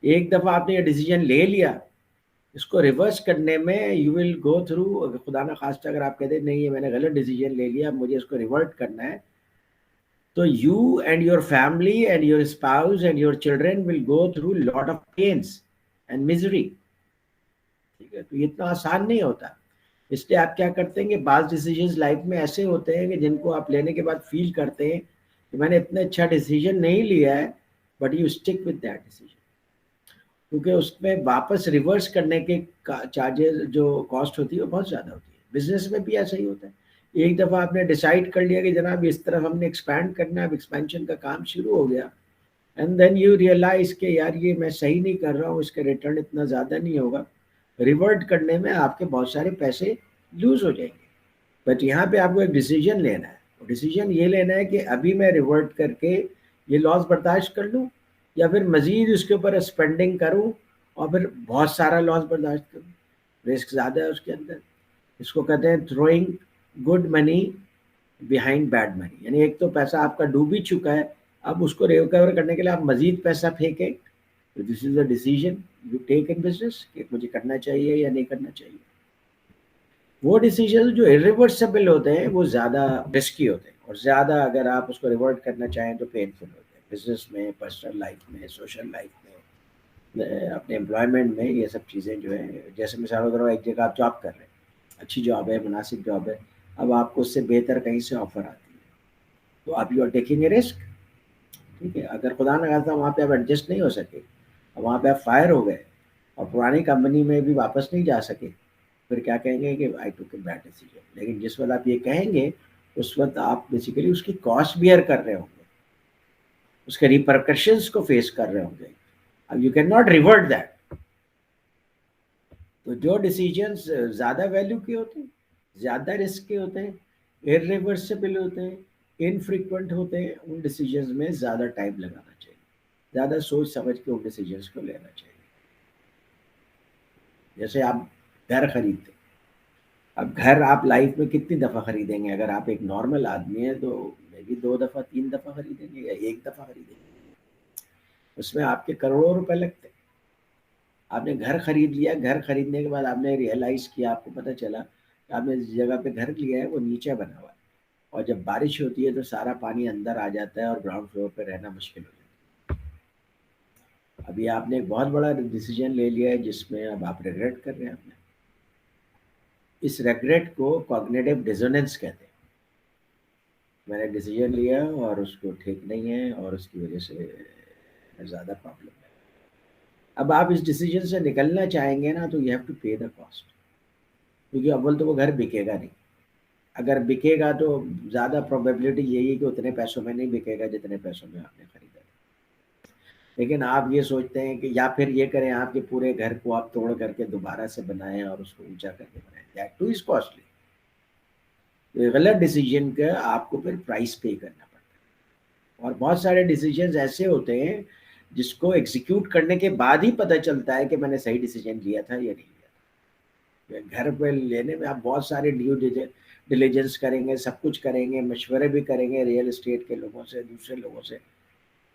ایک دفعہ آپ نے یہ ڈیسیجن لے لیا، اس کو ریورس کرنے میں یو ول گو تھرو، خدا نہ خواستہ اگر آپ کہتے ہیں نہیں یہ میں نے غلط ڈیسیجن لے لیا، مجھے اس کو ریورٹ کرنا ہے، تو you and your family and your spouse and your children will go through lot of pains and misery. ٹھیک ہے، تو یہ اتنا آسان نہیں ہوتا. اس لیے آپ کیا کرتے ہیں کہ بعض ڈیسیجنز لائف میں ایسے ہوتے ہیں کہ جن کو آپ لینے کے بعد فیل کرتے ہیں کہ میں نے اتنا اچھا ڈیسیجن نہیں لیا ہے، but you stick with that decision, کیونکہ اس میں واپس ریورس کرنے کے چارجز جو کاسٹ ہوتی ہے وہ بہت زیادہ ہوتی ہے. بزنس میں بھی ایسا ہی ہوتا ہے. ایک دفعہ آپ نے ڈیسائیڈ کر لیا کہ جناب اس طرف ہم نے ایکسپینڈ کرنا ہے، اب ایکسپینشن کا کام شروع ہو گیا، اینڈ دین یو ریئلائز کہ یار یہ میں صحیح نہیں کر رہا ہوں، اس کا ریٹرن اتنا زیادہ نہیں ہوگا، ریورٹ کرنے میں آپ کے بہت سارے پیسے لوز ہو جائیں گے. بٹ یہاں پہ آپ کو ایک ڈیسیجن لینا ہے، ڈیسیجن یہ لینا ہے کہ ابھی میں ریورٹ کر کے یہ لاس برداشت کر لوں، یا پھر مزید اس کے اوپر اسپینڈنگ کروں اور پھر بہت سارا لاس برداشت کروں. رسک زیادہ ہے اس کے اندر. اس کو کہتے ہیں throwing good money behind bad money, یعنی ایک تو پیسہ آپ کا ڈوب ہی چکا ہے، اب اس کو ریکور کرنے کے لیے آپ مزید پیسہ پھینکیں. تو this is a decision you take in business کہ مجھے کرنا چاہیے یا نہیں کرنا چاہیے. وہ ڈیسیجن جو irreversible ہوتے ہیں وہ زیادہ رسکی ہوتے ہیں، اور زیادہ اگر آپ اس کو ریورٹ کرنا چاہیں تو پینفل ہوتے ہیں. بزنس میں، پرسنل لائف میں، سوشل لائف میں، اپنے امپلائمنٹ میں، یہ سب چیزیں جو ہیں، جیسے مثال کے طور پر ایک جگہ آپ جاب کر رہے ہیں، اچھی جاب ہے، مناسب جاب ہے، اب آپ کو اس سے بہتر کہیں سے آفر آتی ہے، تو آپ you are taking a risk. ٹھیک ہے، اگر خدا نہ خواستہ وہاں پہ آپ ایڈجسٹ نہیں ہو سکے اور وہاں پہ آپ فائر ہو گئے اور پرانی کمپنی میں بھی واپس نہیں جا سکے، پھر کیا کہیں گے کہ آئی ٹوک اے بیڈ ڈیسیجن. لیکن جس وقت آپ یہ کہیں گے اس وقت آپ بیسیکلی اس کی کاسٹ بیئر کر رہے ہوں گے، اس کے ریپرکشنز کو فیس کر رہے ہوں گے. اب you can not revert that. تو جو ڈیسیجنز زیادہ ویلیو کے ہوتے ہیں، زیادہ رسک کے ہوتے ہیں، irreversible ہوتے ہیں، انفریکوینٹ ہوتے ہیں، ان ڈیسیجنز میں زیادہ ٹائم لگانا چاہیے، زیادہ سوچ سمجھ کے ان ڈیسیجنز کو لینا چاہیے. جیسے آپ گھر خریدتے، اب گھر آپ لائف میں کتنی دفعہ خریدیں گے؟ اگر آپ ایک نارمل آدمی ہیں تو میں بھی 2 دفعہ 3 دفعہ خریدیں گے یا 1 دفعہ خریدیں گے. اس میں آپ کے کروڑوں روپے لگتے ہیں. آپ نے گھر خرید لیا، گھر خریدنے کے بعد آپ نے ریئلائز کیا، آپ کو پتہ چلا کہ آپ نے جس جگہ پہ گھر لیا ہے وہ نیچے بنا ہوا ہے، اور جب بارش ہوتی ہے تو سارا پانی اندر آ جاتا ہے اور گراؤنڈ فلور پہ رہنا مشکل ہو جاتا ہے. ابھی آپ نے ایک بہت بڑا ڈیسیجن لے لیا ہے جس میں اب آپ ریگریٹ کر رہے ہیں. آپ نے اس ریگریٹ کو کوگنیٹو ڈیزوننس کہتے ہیں. میں نے ڈیسیجن لیا اور اس کو ٹھیک نہیں ہے اور اس کی وجہ سے زیادہ پرابلم ہے. اب آپ اس ڈیسیجن سے نکلنا چاہیں گے نا تو you have to pay the cost, کیونکہ اول تو وہ گھر بکے گا نہیں. اگر بکے گا تو زیادہ پروبیبلٹی یہی ہے کہ اتنے پیسوں میں نہیں بکے گا جتنے پیسوں میں آپ نے خریدا. لیکن آپ یہ سوچتے ہیں کہ یا پھر یہ کریں آپ کے پورے گھر کو آپ توڑ کر کے دوبارہ سے بنائیں اور اس کو اونچا کر کے بنائیں، دیٹ ٹو از کاسٹلی. غلط ڈیسیجن کا آپ کو پھر پرائس پے کرنا پڑتا ہے. اور بہت سارے ڈیسیجنز ایسے ہوتے ہیں جس کو ایگزیکیوٹ کرنے کے بعد ہی پتہ چلتا ہے کہ میں نے صحیح ڈیسیجن لیا تھا یا نہیں لیا تھا. گھر پہ لینے میں آپ بہت سارے ڈیو ڈیلیجنس کریں گے, سب کچھ کریں گے, مشورے بھی کریں گے ریئل اسٹیٹ کے لوگوں سے, دوسرے لوگوں سے,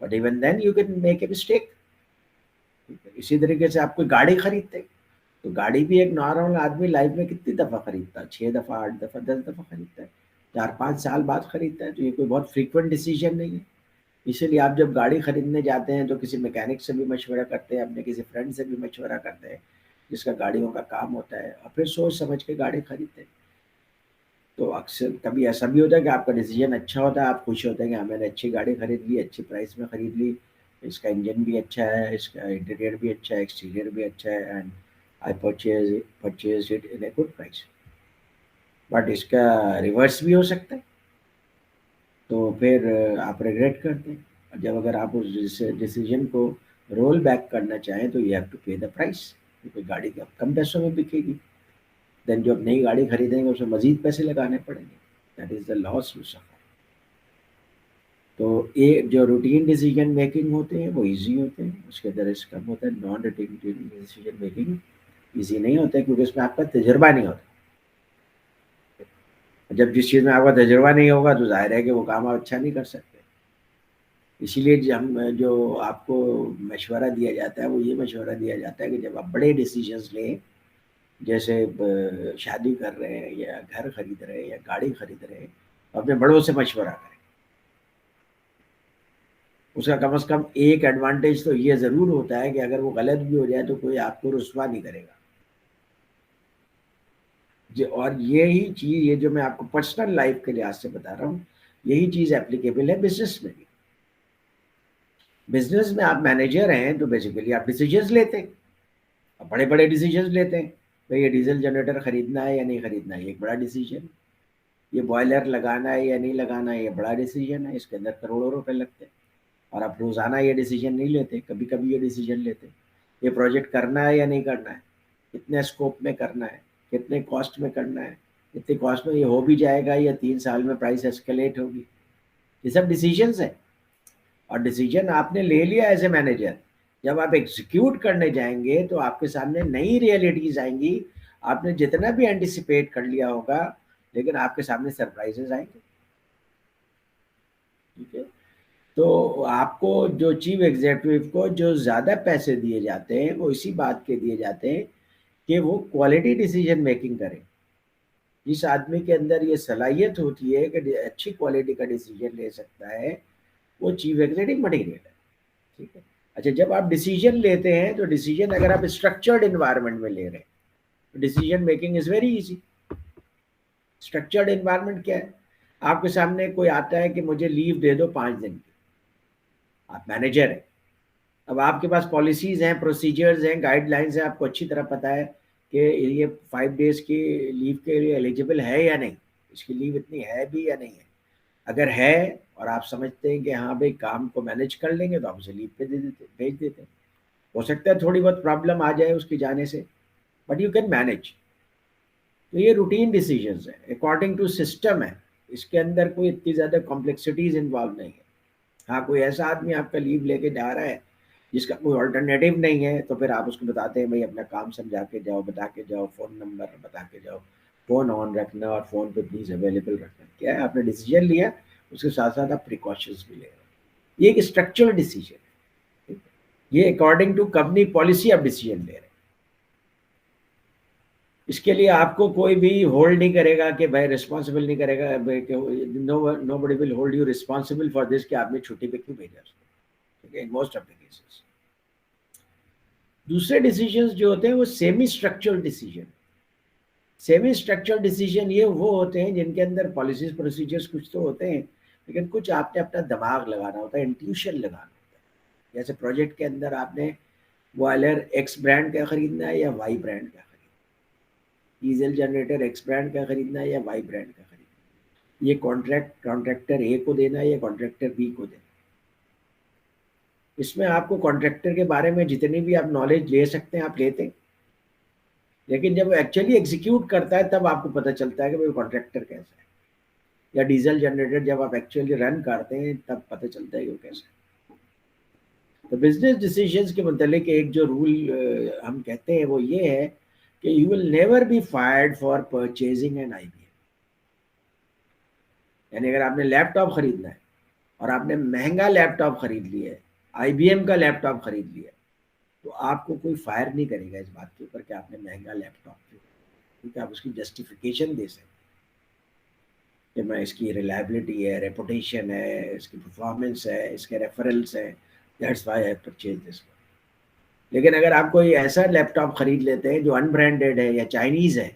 but even then you can make a mistake. اسی طریقے سے آپ کوئی گاڑی خریدتے, تو گاڑی بھی ایک نارمل آدمی لائف میں کتنی دفعہ خریدتا ہے؟ 6 دفعہ, 8 دفعہ, 10 دفعہ خریدتا ہے, 4-5 سال بعد خریدتا ہے. تو یہ کوئی بہت فریکوینٹ ڈیسیجن نہیں ہے. اسی لیے آپ جب گاڑی خریدنے جاتے ہیں تو کسی میکینک سے بھی مشورہ کرتے ہیں, اپنے کسی فرینڈ سے بھی مشورہ کرتے ہیں جس کا گاڑیوں کا کام ہوتا ہے, اور پھر سوچ سمجھ کے گاڑی خریدتے ہیں. تو اکثر کبھی ایسا بھی ہوتا ہے کہ آپ کا ڈیسیجن اچھا ہوتا ہے, آپ خوش ہوتے ہیں کہ ہاں میں نے اچھی گاڑی خرید لی, اچھی پرائس میں خرید لی, اس کا انجن بھی اچھا ہے, اس کا انٹیریئر بھی اچھا ہے, ایکسٹیریئر بھی اچھا ہے, and I purchase it in a good price. But اس کا ریورس بھی ہو سکتا ہے, تو پھر آپ ریگریٹ کرتے ہیں. اور جب اگر آپ اس ڈیسیجن کو رول بیک کرنا چاہیں تو you have to pay the price, کیونکہ گاڑی کا کم پیسوں میں بکے گی. دین جو آپ نئی گاڑی خریدیں گے اس میں مزید پیسے لگانے پڑیں گے. That is the loss you suffer. تو یہ جو روٹین ڈیسیجن میکنگ ہوتے ہیں وہ ایزی ہوتے ہیں, اس کے اندر رسک کم ہوتا ہے. Naan routine decision making easy نہیں ہوتا ہے کیونکہ اس میں آپ کا تجربہ نہیں ہوتا. جب جس چیز میں آپ کا تجربہ نہیں ہوگا تو ظاہر ہے کہ وہ کام آپ اچھا نہیں کر سکتے. اسی لیے جو آپ کو مشورہ دیا جاتا ہے وہ یہ مشورہ دیا جاتا ہے کہ جب آپ بڑے ڈیسیجنس لیں, جیسے شادی کر رہے ہیں یا گھر خرید رہے ہیں یا گاڑی خرید رہے ہیں, اپنے بڑوں سے مشورہ کریں. اس کا کم از کم ایک ایڈوانٹیج تو یہ ضرور ہوتا ہے کہ اگر وہ غلط بھی ہو جائے تو کوئی آپ کو رسوا نہیں کرے گا. اور یہی چیز, یہ جو میں آپ کو پرسنل لائف کے لحاظ سے بتا رہا ہوں, یہی چیز اپلیکیبل ہے بزنس میں بھی. بزنس میں آپ مینیجر ہیں تو بیسیکلی آپ ڈیسیجنز لیتے ہیں, بڑے بڑے ڈیسیجنز لیتے ہیں. بھائی یہ ڈیزل جنریٹر خریدنا ہے یا نہیں خریدنا ہے, یہ ایک بڑا ڈیسیجن. یہ بوائلر لگانا ہے یا نہیں لگانا ہے, یہ بڑا ڈیسیجن ہے, اس کے اندر کروڑوں روپے لگتے ہیں. اور آپ روزانہ یہ ڈیسیجن نہیں لیتے, کبھی کبھی یہ ڈیسیجن لیتے. یہ پروجیکٹ کرنا ہے یا نہیں کرنا ہے, کتنے اسکوپ میں کرنا ہے, کتنے کاسٹ میں کرنا ہے, کتنے کاسٹ میں یہ ہو بھی جائے گا یا 3 سال میں پرائس ایسکلیٹ ہوگی. یہ سب ڈیسیجنس ہیں. اور ڈیسیجن آپ نے لے لیا ایز اے مینیجر, جب آپ ایگزیکیوٹ کرنے جائیں گے تو آپ کے سامنے نئی ریئلٹیز آئیں گی. آپ نے جتنا بھی اینٹیسپیٹ کر لیا ہوگا لیکن آپ کے سامنے سرپرائزز آئیں گے. ٹھیک ہے, تو آپ کو جو چیف ایگزیکٹو کو جو زیادہ پیسے دیے جاتے ہیں وہ اسی بات کے دیے جاتے ہیں کہ وہ کوالٹی ڈیسیجن میکنگ کریں. جس آدمی کے اندر یہ صلاحیت ہوتی ہے کہ اچھی کوالٹی کا ڈیسیجن لے سکتا ہے وہ چیف ایگزیکٹو مٹیریل ہے. ٹھیک ہے. اچھا, جب آپ ڈیسیجن لیتے ہیں تو ڈیسیجن اگر آپ اسٹرکچرڈ انوائرمنٹ میں لے رہے ہیں تو decision making is very easy. Structured environment کیا ہے؟ آپ کے سامنے کوئی آتا ہے کہ مجھے لیو دے دو 5 دن کی, آپ مینیجر ہیں, اب آپ کے پاس پالیسیز ہیں, پروسیجرز ہیں, گائیڈ لائنز ہیں, آپ کو اچھی طرح پتہ ہے کہ یہ 5 days کی لیو کے لیے ایلیجیبل ہے یا نہیں, اس کی لیو اتنی ہے بھی یا نہیں ہے. اگر ہے اور آپ سمجھتے ہیں کہ ہاں بھائی کام کو مینیج کر لیں گے تو آپ اسے لیو پہ بھیج دیتے ہیں. ہو سکتا ہے تھوڑی بہت پرابلم آ جائے اس کی جانے سے, بٹ یو کین مینیج. تو یہ روٹین ڈیسیجنز ہیں اکارڈنگ ٹو سسٹم ہے, اس کے اندر کوئی اتنی زیادہ کمپلیکسٹیز انوالو نہیں ہے. ہاں, کوئی ایسا آدمی آپ کا لیو لے کے جا رہا ہے جس کا کوئی آلٹرنیٹیو نہیں ہے تو پھر آپ اس کو بتاتے ہیں بھائی اپنا کام سمجھا کے جاؤ, بتا کے جاؤ, فون نمبر بتا کے جاؤ, فون آن رکھنا اور فون پہ پلیز اویلیبل رکھنا. کیا ہے, آپ نے ڈیسیجن لیا, اس کے ساتھ ساتھ آپ پریکاشنز بھی لے رہے ہیں. یہ ایک اسٹرکچرل ڈیسیجن ہے, یہ اکارڈنگ ٹو کمپنی پالیسی آپ ڈیسیجن لے رہے ہیں. اس کے لیے آپ کو کوئی بھی ہولڈ نہیں کرے گا کہ بھائی رسپانسبل نہیں کرے گا, nobody will hold you responsible for this کہ آپ نے چھٹی پہ کیوں بھیجا اس کو, in most of the cases. دوسرے ڈیسیجنز جو ہوتے ہیں وہ semi structural decision. Semi structural decision یہ وہ ہوتے ہیں جن کے اندر پالیسیز پروسیجرز کچھ تو ہوتے ہیں لیکن کچھ آپ نے اپنا دماغ لگانا ہوتا ہے, انٹیوشن لگانا ہوتا ہے. جیسے پروجیکٹ کے اندر آپ نے بوائلر ایکس برانڈ کا خریدنا ہے یا وائی برانڈ کا خریدنا ہے, ڈیزل جنریٹر ایکس برانڈ کا خریدنا ہے یا وائی برانڈ کا خریدنا ہے, یہ کانٹریکٹر اے کو دینا ہے یا کانٹریکٹر بی کو دینا ہے. اس میں آپ کو کانٹریکٹر کے بارے میں جتنی بھی آپ نالج لے سکتے ہیں آپ لیتے ہیں, لیکن جب وہ ایکچولی ایگزیکیوٹ کرتا ہے تب آپ کو پتہ چلتا ہے کہ وہ کانٹریکٹر کیسا ہے, یا ڈیزل جنریٹر جب آپ ایکچولی رن کرتے ہیں تب پتہ چلتا ہے کہ وہ کیسا ہے. تو بزنس ڈیسیجنس کے متعلق ایک جو رول ہم کہتے ہیں وہ یہ ہے کہ you will never be fired for purchasing an I B M. یعنی اگر آپ نے لیپ ٹاپ خریدنا ہے اور آپ نے مہنگا لیپ ٹاپ خرید لیا ہے، آئی بی ایم کا لیپ ٹاپ خرید لیا ہے، تو آپ کو کوئی فائر نہیں کرے گا اس بات کے اوپر کہ آپ نے مہنگا لیپ ٹاپ کیوں، کیونکہ آپ اس کی جسٹیفیکیشن دے سکتے کہ میں اس کی ریلائبلٹی ہے، ریپوٹیشن ہے، اس کی پرفارمنس ہے، اس کے ریفرنس ہے، that's why I purchase this. لیکن اگر آپ کوئی ایسا لیپ ٹاپ خرید لیتے ہیں جو ان برانڈیڈ ہے یا چائنیز ہے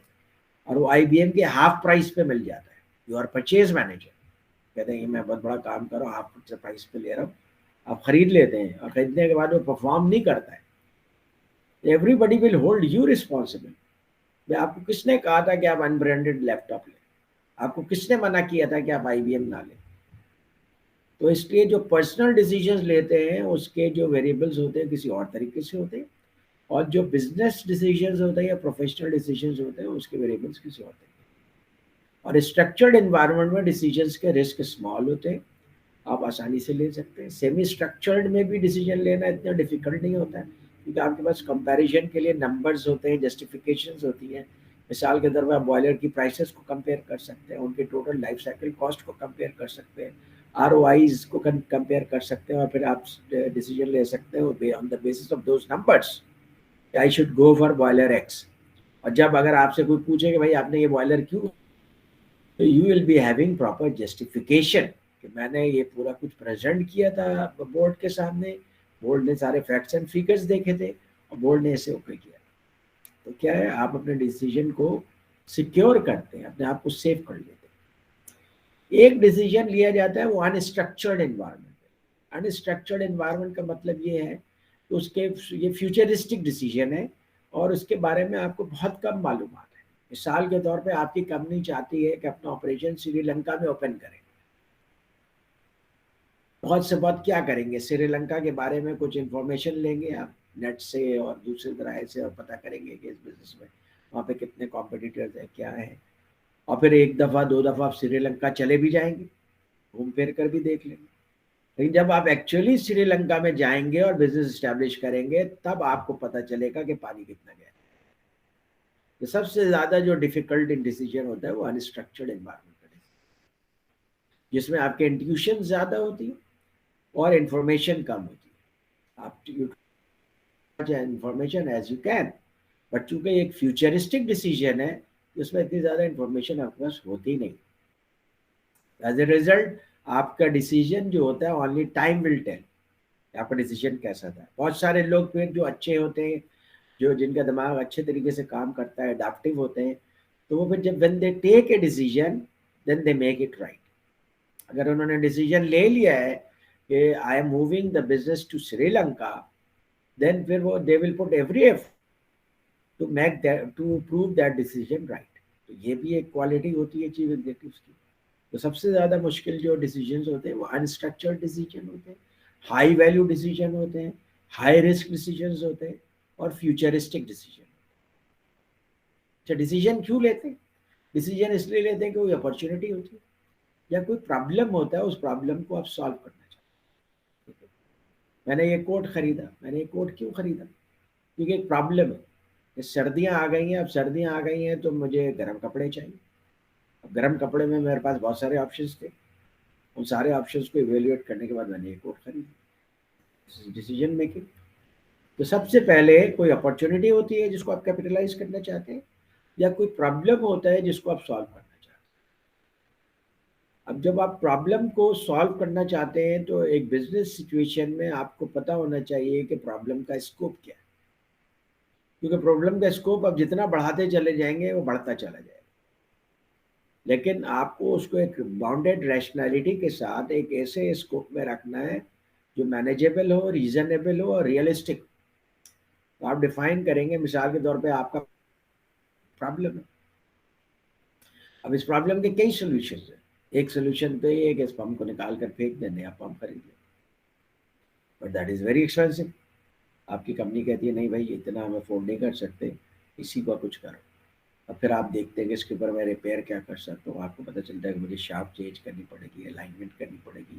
اور وہ آئی بی ایم کے ہاف پرائز پہ مل جاتا ہے، یو آر پرچیز مینیجر کہتے ہیں کہ میں بہت بڑا کام کر رہا ہوں، ہاف پرائز پہ لے رہا ہوں، آپ خرید لیتے ہیں اور خریدنے کے بعد وہ پرفارم نہیں کرتا ہے، everybody will hold you responsible. آپ کو کس نے کہا تھا کہ آپ ان برانڈیڈ لیپ ٹاپ لیں؟ آپ کو کس نے منع کیا تھا کہ آپ آئی بی ایم نہ لیں؟ تو اس لیے جو پرسنل ڈیسیجنز لیتے ہیں اس کے جو ویریبلز ہوتے ہیں کسی اور طریقے سے ہوتے ہیں، اور جو بزنس ڈیسیجنز ہوتے ہیں یا پروفیشنل ڈیسیجنز ہوتے ہیں اس کے ویریبلز کسی اور طریقے. اور اسٹرکچرڈ انوائرمنٹ میں ڈیسیجنز کے رسک اسمال ہوتے ہیں، آپ آسانی سے لے سکتے ہیں. سیمی اسٹرکچرڈ میں بھی ڈیسیجن لینا اتنا ڈیفیکلٹ نہیں ہوتا ہے کیونکہ آپ کے پاس کمپیریزن کے لیے نمبرز ہوتے ہیں، جسٹیفیکیشنز ہوتی ہیں. مثال کے طور پہ آپ بوائلر کی پرائسز کو کمپیئر کر سکتے ہیں، ان کے ٹوٹل لائف سائیکل کاسٹ کو کمپیئر کر سکتے ہیں، آر او آئیز کو کمپیئر کر سکتے ہیں، اور پھر آپ ڈیسیجن لے سکتے ہیں on the basis of those numbers کہ I should go for boiler X. اور جب اگر آپ سے کوئی پوچھے کہ بھائی آپ نے یہ بوائلر کیوں، تو you will be having proper justification کہ میں نے یہ پورا کچھ پریزنٹ کیا تھا بورڈ کے سامنے، بورڈ نے سارے فیکٹس اینڈ فیگرز دیکھے تھے اور بورڈ نے اسے اوکے کیا. تو کیا ہے، آپ اپنے ڈیسیجن کو سیکیور کرتے ہیں، اپنے آپ کو سیو کر لیتے ہیں. ایک ڈیسیجن لیا جاتا ہے وہ انسٹرکچرڈ انوائرمنٹ. انسٹرکچرڈ انوائرمنٹ کا مطلب یہ ہے کہ اس کے یہ فیوچرسٹک ڈیسیجن ہے اور اس کے بارے میں آپ کو بہت کم معلومات ہے. مثال کے طور پہ آپ کی کمپنی چاہتی ہے کہ اپنا آپریشن سری لنکا میں اوپن کریں. بہت سے بہت کیا کریں گے، سری لنکا کے بارے میں کچھ انفارمیشن لیں گے آپ نیٹ سے اور دوسرے ذرائع سے، اور پتہ کریں گے کہ اس بزنس میں وہاں پہ کتنے کمپٹیٹرز ہیں، کیا ہے. اور پھر ایک دفعہ دو دفعہ آپ سری لنکا چلے بھی جائیں گے، گھوم پھر کر بھی دیکھ لیں گے. لیکن جب آپ ایکچولی سری لنکا میں جائیں گے اور بزنس اسٹیبلش کریں گے تب آپ کو پتہ چلے گا کہ پانی کتنا گیا. تو سب سے زیادہ جو ڈیفیکلٹ ڈیسیجن ہوتا ہے وہ انسٹرکچرڈ انوائرمنٹ کا، جس میں آپ کے انٹیوشن زیادہ ہوتی ہیں اور انفارمیشن کم ہوتی ہے. آپ information as you can, but چونکہ ایک فیوچرسٹک ڈیسیجن ہے اس میں اتنی زیادہ انفارمیشن آپ کے پاس ہوتی نہیں. ایز اے ریزلٹ آپ کا ڈیسیجن جو ہوتا ہے اونلی ٹائم ول ٹیل آپ کا ڈیسیجن کیسا تھا. بہت سارے لوگ پھر جو اچھے ہوتے ہیں، جو جن کا دماغ اچھے طریقے سے کام کرتا ہے، اڈاپٹیو ہوتے ہیں، تو وہ پھر جب when they take a decision then they make it right. اگر انہوں نے ڈیسیجن لے لیا ہے کہ I am moving the business to Sri Lanka, then پھر وہ they will put every effort to make to prove that decision right. تو یہ بھی ایک کوالٹی ہوتی ہے چیف ایگزیکٹوس کی. تو سب سے زیادہ مشکل جو ڈیسیجنز ہوتے ہیں وہ انسٹرکچرڈ ڈیسیجن ہوتے ہیں، ہائی ویلیو ڈیسیجن ہوتے ہیں، ہائی رسک ڈیسیجنز ہوتے ہیں، اور فیوچرسٹک ڈیسیجن. اچھا، ڈیسیجن کیوں لیتے ہیں؟ ڈیسیجن اس لیے لیتے ہیں کہ کوئی اپرچونیٹی ہوتی ہے یا کوئی پرابلم ہوتا ہے، اس پرابلم کو آپ سالو کرنا چاہتے ہیں. میں نے یہ کوٹ خریدا، میں نے یہ کوٹ کیوں خریدا؟ کیونکہ ایک پرابلم ہے کہ سردیاں آ گئی ہیں، اب سردیاں آ گئی ہیں تو مجھے گرم کپڑے چاہیے. اب گرم کپڑے میں میرے پاس بہت سارے آپشنس تھے، ان سارے آپشنس کو ایویلیویٹ کرنے کے بعد میں نے یہ کوٹ خریدا. Decision making. تو سب سے پہلے کوئی اپرچونیٹی ہوتی ہے جس کو آپ کیپٹلائز کرنا چاہتے ہیں، یا کوئی پرابلم ہوتا ہے جس کو آپ سالو کرنا چاہتے ہیں. اب جب آپ پرابلم کو سالو کرنا چاہتے ہیں تو ایک بزنس سچویشن میں آپ کو پتہ ہونا چاہیے کہ پرابلم کا اسکوپ کیا ہے، کیونکہ پرابلم کا اسکوپ آپ جتنا بڑھاتے چلے جائیں گے وہ بڑھتا چلا جائے گا. لیکن آپ کو اس کو ایک باؤنڈیڈ ریشنلٹی کے ساتھ ایک ایسے اسکوپ میں رکھنا ہے جو مینیجیبل ہو، ریزنیبل ہو اور ریئلسٹک. تو آپ ڈیفائن کریں گے، مثال کے طور پہ آپ کا پرابلم ہے، اب اس پرابلم کے کئی سولوشنز ہیں. ایک سولوشن تو یہ ہے کہ اس پمپ کو نکال کر پھینک دیں، نیا پمپ خرید لیں، but that is very expensive. آپ کی کمپنی کہتی ہے نہیں بھائی اتنا ہم افورڈ نہیں کر سکتے، اسی کو کچھ کرو. اب پھر آپ دیکھتے ہیں کہ اس کے اوپر میں ریپیئر کیا کر سکتا ہوں. آپ کو پتہ چلتا ہے کہ مجھے شافٹ چینج کرنی پڑے گی، الائنمنٹ کرنی پڑے گی،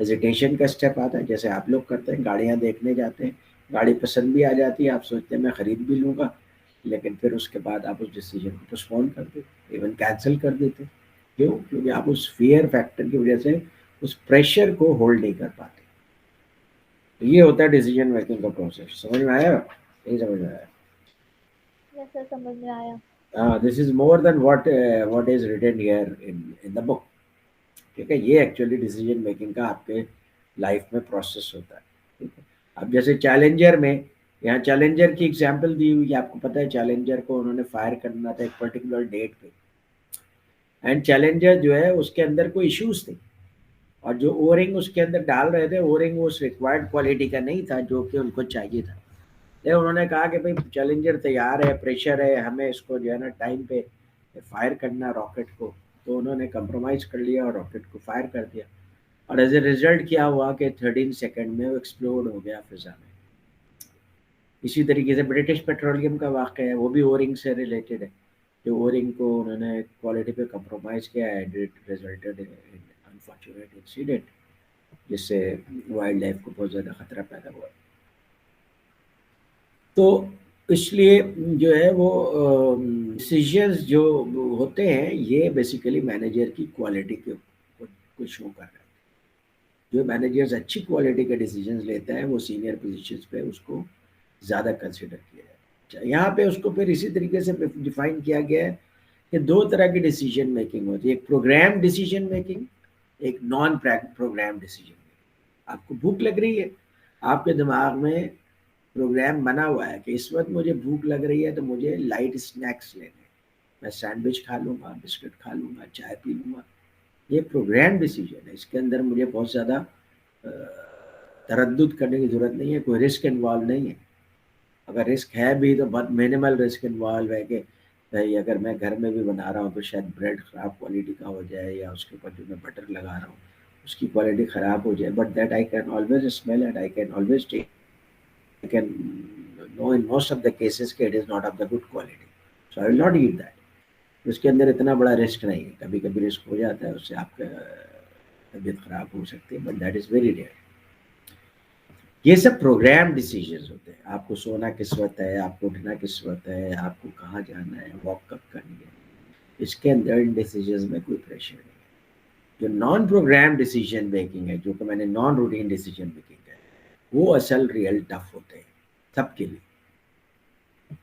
ہیزیٹیشن کا اسٹیپ آتا ہے، جیسے آپ لوگ کرتے ہیں، گاڑیاں دیکھنے جاتے ہیں، گاڑی پسند بھی آ جاتی ہے، آپ سوچتے ہیں میں خرید بھی لوں گا، لیکن پھر اس کے بعد آپ اس ڈیسیجن کو پوسٹپون کر دیتے، ایون کینسل کر دیتے. کیوں؟ کیونکہ آپ اس فیئر فیکٹر کی وجہ سے اس پریشر کو ہولڈ نہیں کر پاتے. تو یہ ہوتا ہے ڈیسیجن میکنگ کا پروسیس. سمجھ میں آیا؟ نہیں سمجھ میں آیا؟ یس سر، سمجھ میں آیا. This is more than what is written here in the book. ٹھیک ہے، یہ ایکچولی ڈیسیجن میکنگ کا آپ کے لائف میں پروسیس ہوتا ہے. ٹھیک ہے، اب جیسے چیلنجر میں، یہاں چیلنجر کی اگزامپل دی ہوئی ہے، آپ کو پتہ ہے چیلنجر کو انہوں نے فائر کرنا تھا ایک پرٹیکولر ڈیٹ پہ، اینڈ چیلنجر جو ہے اس کے اندر کوئی ایشوز تھے، اور جو اورنگ اس کے اندر ڈال رہے تھے، اورنگ اس ریکوائرڈ کوالٹی کا نہیں تھا جو کہ ان کو چاہیے تھا. انہوں نے کہا کہ بھائی چیلنجر تیار ہے، پریشر ہے، ہمیں اس کو جو ہے نا ٹائم پہ فائر کرنا راکٹ کو. تو انہوں نے کمپرومائز کر لیا اور راکٹ کو فائر کر دیا، اور ایز اے ریزلٹ کیا ہوا کہ 13 سیکنڈ میں وہ ایکسپلوڈ ہو گیا فضا میں. اسی طریقے سے برٹش پیٹرولیم کا واقعہ ہے، وہ بھی اورنگ سے ریلیٹڈ ہے. جو اورنگ کو انہوں نے کوالٹی پہ کمپرومائز کیا ہے، it resulted in unfortunate incident, جس سے وائلڈ لائف کو بہت زیادہ خطرہ پیدا ہوا. تو اس لیے جو ہے وہ ڈسیژنز جو ہوتے ہیں یہ بیسیکلی مینیجر کی کوالٹی کو شو کر رہے ہیں. جو مینیجرز اچھی کوالٹی کے ڈیسیجنز لیتا ہے وہ سینئر پوزیشنز پہ اس کو زیادہ کنسیڈر کیا جائے. یہاں پہ اس کو پھر اسی طریقے سے ڈیفائن کیا گیا ہے کہ دو طرح کی ڈیسیجن میکنگ ہوتی ہے، ایک پروگرام ڈیسیجن میکنگ، ایک نان پروگرام ڈیسیجن میکنگ. آپ کو بھوک لگ رہی ہے، آپ کے دماغ میں پروگرام بنا ہوا ہے کہ اس وقت مجھے بھوک لگ رہی ہے تو مجھے لائٹ اسنیکس لینے، میں سینڈوچ کھا لوں گا، بسکٹ کھا لوں گا، چائے پی لوں گا. یہ پروگرام ڈیسیجن ہے، اس کے اندر مجھے بہت زیادہ تردد کرنے کی ضرورت نہیں ہے، کوئی رسک انوالو نہیں ہے. اگر رسک ہے بھی تو بہت مینیمل رسک انوالو ہے کہ بھائی اگر میں گھر میں بھی بنا رہا ہوں تو شاید بریڈ خراب کوالٹی کا ہو جائے، یا اس کے اوپر جو میں بٹر لگا رہا ہوں اس کی کوالٹی خراب ہو جائے. But that I can always smell and I can always take. I can know in most of the cases کہ it is not of the good quality. So I will not eat that. اس کے اندر اتنا بڑا رسک نہیں ہے، کبھی کبھی رسک ہو جاتا ہے، اس سے آپ کا طبیعت خراب ہو سکتی ہے، but that is very rare. یہ سب پروگرام ڈیسیجنز ہوتے ہیں. آپ کو سونا کس وقت ہے، آپ کو اٹھنا کس وقت ہے، آپ کو کہاں جانا ہے، واک کب کرنی ہے، اس کے اندر ان ڈیسیجنز میں کوئی پریشر نہیں ہے. جو نان پروگرام ڈیسیجن میکنگ ہے، جو کہ میں نے نان روٹین ڈیسیجن میکنگ ہے، وہ اصل ریئل ٹف ہوتے ہیں سب کے لیے.